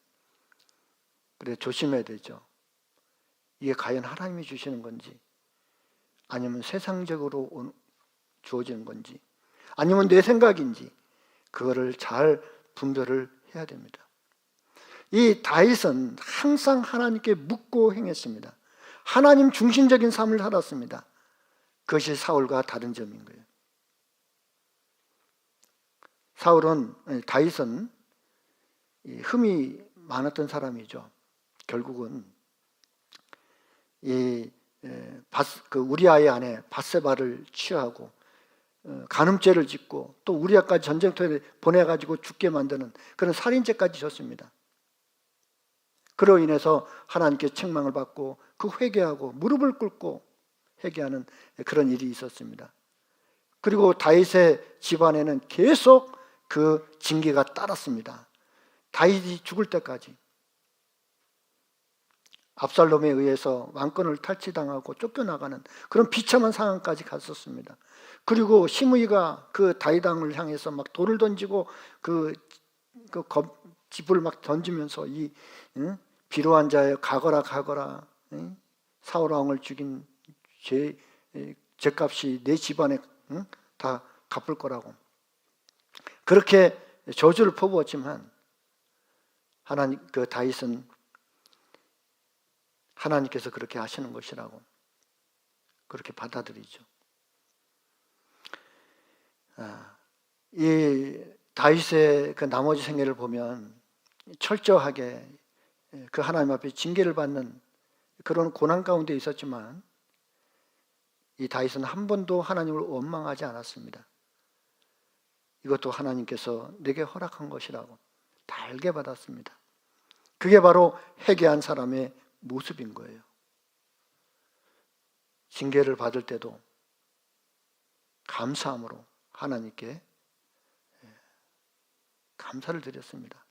그래 조심해야 되죠. 이게 과연 하나님이 주시는 건지 아니면 세상적으로 주어지는 건지 아니면 내 생각인지 그거를 잘 분별을 해야 됩니다. 이 다윗은 항상 하나님께 묻고 행했습니다. 하나님 중심적인 삶을 살았습니다. 그것이 사울과 다른 점인 거예요. 다윗은 흠이 많았던 사람이죠. 결국은 우리아의 아내 밧세바를 취하고 간음죄를 짓고 또 우리아까지 전쟁터에 보내가지고 죽게 만드는 그런 살인죄까지 졌습니다. 그로 인해서 하나님께 책망을 받고 그 회개하고 무릎을 꿇고 회개하는 그런 일이 있었습니다. 그리고 다윗의 집안에는 계속 그 징계가 따랐습니다. 다윗이 죽을 때까지 압살롬에 의해서 왕권을 탈취당하고 쫓겨나가는 그런 비참한 상황까지 갔었습니다. 그리고 시므이가 그 다윗 왕을 향해서 막 돌을 던지고 집을 막 던지면서 비로한 자여 가거라 사울 왕을 죽인 죄값이 내 집안에 다 갚을 거라고 그렇게 저주를 퍼부었지만 다윗은 하나님께서 그렇게 하시는 것이라고 그렇게 받아들이죠. 이 다윗의 그 나머지 생애를 보면 철저하게 그 하나님 앞에 징계를 받는 그런 고난 가운데 있었지만 이 다윗은 한 번도 하나님을 원망하지 않았습니다. 이것도 하나님께서 내게 허락한 것이라고 다 알게 받았습니다. 그게 바로 회개한 사람의 모습인 거예요. 징계를 받을 때도 감사함으로 하나님께 감사를 드렸습니다.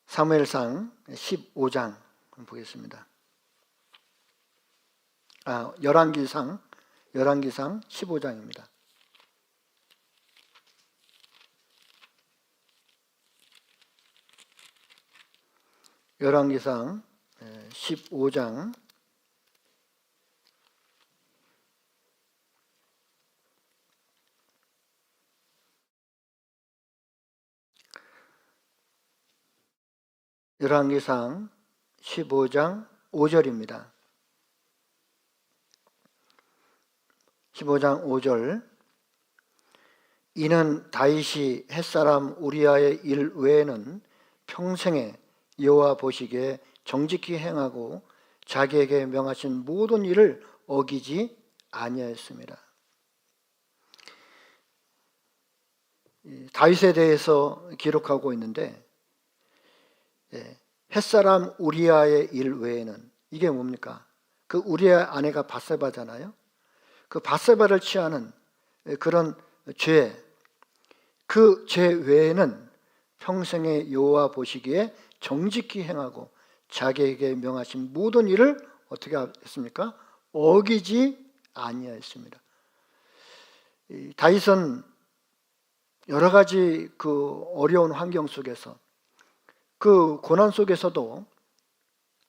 사무엘상 15장 보겠습니다. 열왕기상 15장입니다. 열왕기상 15장 15장 5절입니다. 15장 5절 이는 다윗이 햇사람 우리아의 일 외에는 평생에 여호와 보시기에 정직히 행하고 자기에게 명하신 모든 일을 어기지 아니하였습니다. 다윗에 대해서 기록하고 있는데 햇사람 우리아의 일 외에는 이게 뭡니까? 그 우리아 아내가 밧세바잖아요. 그 밧세바를 취하는 그런 죄, 그 죄 외에는 평생에 여호와 보시기에 정직히 행하고 자기에게 명하신 모든 일을 어떻게 했습니까? 어기지 아니하였습니다. 다윗은 여러 가지 그 어려운 환경 속에서 그 고난 속에서도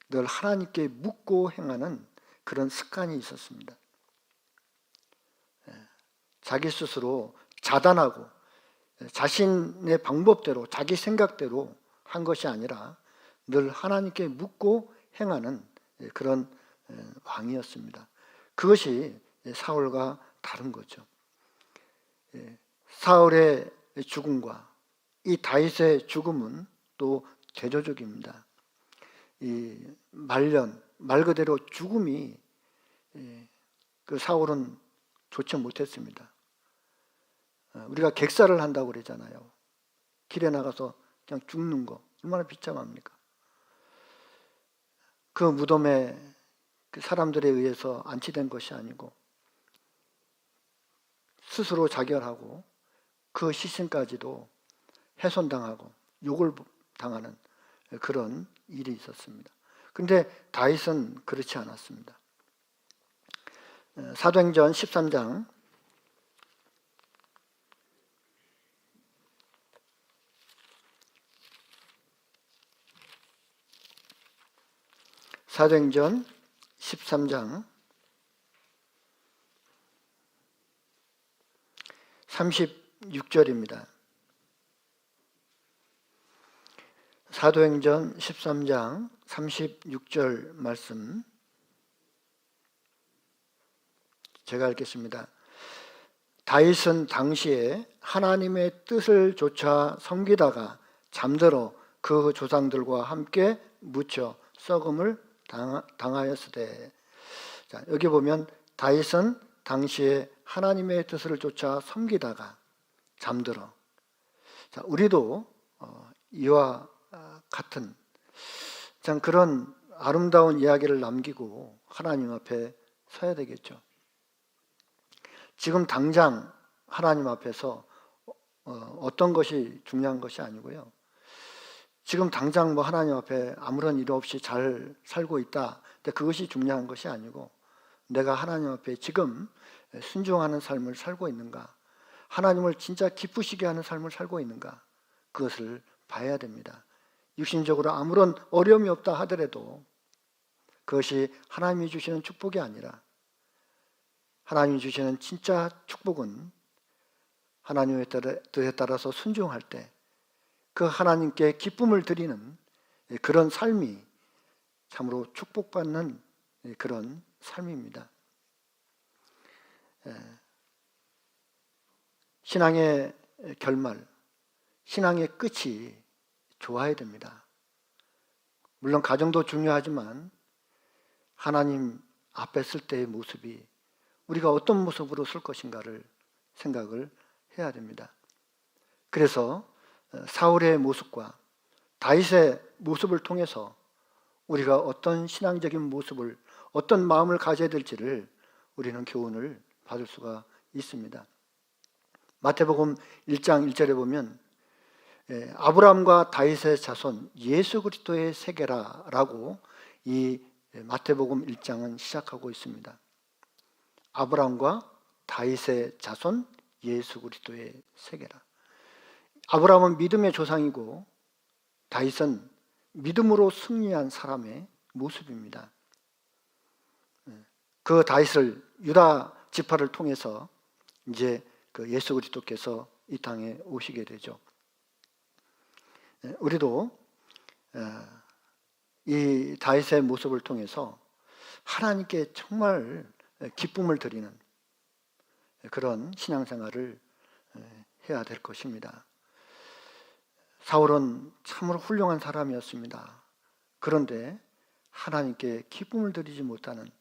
늘 하나님께 묻고 행하는 그런 습관이 있었습니다. 자기 스스로 자단하고 자신의 방법대로 자기 생각대로 한 것이 아니라 늘 하나님께 묻고 행하는 그런 왕이었습니다. 그것이 사울과 다른 거죠. 사울의 죽음과 이 다윗의 죽음은 또 대조적입니다. 이 말년, 말 그대로 죽음이 그 사울은 좋지 못했습니다. 우리가 객사를 한다고 그러잖아요. 길에 나가서 그냥 죽는 거 얼마나 비참합니까? 그 무덤에 그 사람들에 의해서 안치된 것이 아니고 스스로 자결하고 그 시신까지도 훼손당하고 욕을 당하는 그런 일이 있었습니다. 그런데 다윗은 그렇지 않았습니다. 사도행전 13장 사도행전 13장 36절입니다. 사도행전 13장 36절 말씀 제가 읽겠습니다. 다윗은 당시에 하나님의 뜻을 조차 섬기다가 잠들어 그 조상들과 함께 묻혀 썩음을 당하였으되. 자, 여기 보면 다윗은 당시에 하나님의 뜻을 조차 섬기다가 잠들어. 자, 우리도 이와 같은 참 그런 아름다운 이야기를 남기고 하나님 앞에 서야 되겠죠. 지금 당장 하나님 앞에서 어떤 것이 중요한 것이 아니고요. 지금 당장 뭐 하나님 앞에 아무런 일 없이 잘 살고 있다. 근데 그것이 중요한 것이 아니고 내가 하나님 앞에 지금 순종하는 삶을 살고 있는가? 하나님을 진짜 기쁘시게 하는 삶을 살고 있는가? 그것을 봐야 됩니다. 육신적으로 아무런 어려움이 없다 하더라도 그것이 하나님이 주시는 축복이 아니라 하나님이 주시는 진짜 축복은 하나님의 뜻에 따라서 순종할 때 그 하나님께 기쁨을 드리는 그런 삶이 참으로 축복받는 그런 삶입니다. 신앙의 결말, 신앙의 끝이 좋아야 됩니다. 물론 가정도 중요하지만 하나님 앞에 쓸 때의 모습이 우리가 어떤 모습으로 쓸 것인가를 생각을 해야 됩니다. 그래서 사울의 모습과 다윗의 모습을 통해서 우리가 어떤 신앙적인 모습을, 어떤 마음을 가져야 될지를 우리는 교훈을 받을 수가 있습니다. 마태복음 1장 1절에 보면 아브라함과 다윗의 자손 예수 그리스도의 세계라라고 이 마태복음 1장은 시작하고 있습니다. 아브라함과 다윗의 자손 예수 그리스도의 세계라. 아브라함은 믿음의 조상이고 다윗은 믿음으로 승리한 사람의 모습입니다. 그 다윗을 유다 지파를 통해서 이제 그 예수 그리스도께서 이 땅에 오시게 되죠. 우리도 이 다윗의 모습을 통해서 하나님께 정말 기쁨을 드리는 그런 신앙생활을 해야 될 것입니다. 사울은 참으로 훌륭한 사람이었습니다. 그런데 하나님께 기쁨을 드리지 못하는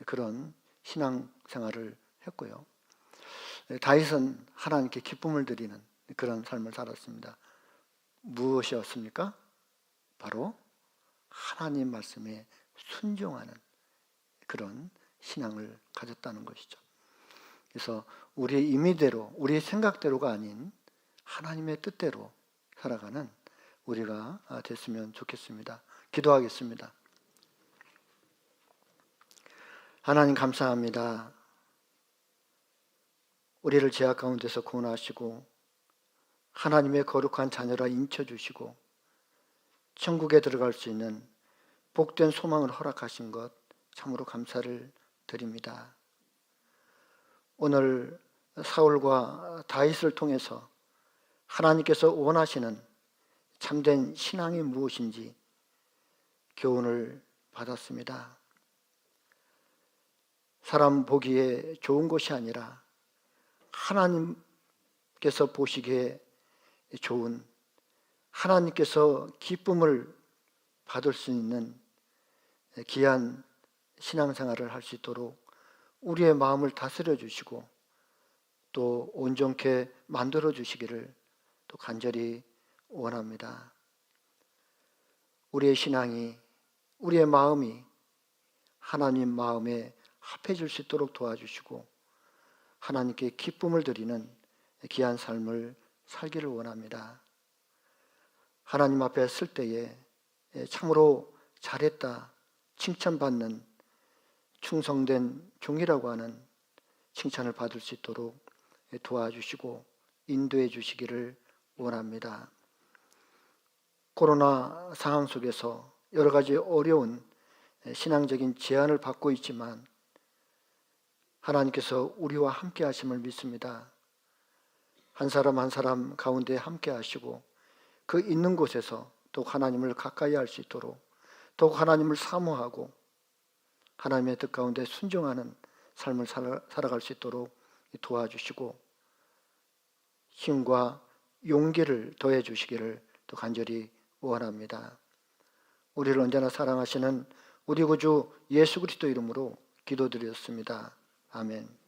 그런 신앙생활을 했고요. 다윗은 하나님께 기쁨을 드리는 그런 삶을 살았습니다. 무엇이었습니까? 바로 하나님 말씀에 순종하는 그런 신앙을 가졌다는 것이죠. 그래서 우리의 임의대로, 우리의 생각대로가 아닌 하나님의 뜻대로 살아가는 우리가 됐으면 좋겠습니다. 기도하겠습니다. 하나님 감사합니다. 우리를 죄악 가운데서 구원하시고 하나님의 거룩한 자녀라 인쳐주시고 천국에 들어갈 수 있는 복된 소망을 허락하신 것 참으로 감사를 드립니다. 오늘 사울과 다윗을 통해서 하나님께서 원하시는 참된 신앙이 무엇인지 교훈을 받았습니다. 사람 보기에 좋은 것이 아니라 하나님께서 보시기에 좋은, 하나님께서 기쁨을 받을 수 있는 귀한 신앙생활을 할 수 있도록 우리의 마음을 다스려 주시고 또 온전케 만들어 주시기를 또 간절히 원합니다. 우리의 신앙이, 우리의 마음이 하나님 마음에 합해질 수 있도록 도와주시고 하나님께 기쁨을 드리는 귀한 삶을 살기를 원합니다. 하나님 앞에 쓸 때에 참으로 잘했다 칭찬받는 충성된 종이라고 하는 칭찬을 받을 수 있도록 도와주시고 인도해 주시기를 원합니다. 코로나 상황 속에서 여러 가지 어려운 신앙적인 제한을 받고 있지만 하나님께서 우리와 함께 하심을 믿습니다. 한 사람 한 사람 가운데 함께 하시고 그 있는 곳에서 더욱 하나님을 가까이 할 수 있도록 더욱 하나님을 사모하고 하나님의 뜻 가운데 순종하는 삶을 살아갈 수 있도록 도와주시고 힘과 용기를 더해 주시기를 또 간절히 원합니다. 우리를 언제나 사랑하시는 우리 구주 예수 그리스도 이름으로 기도드렸습니다. 아멘.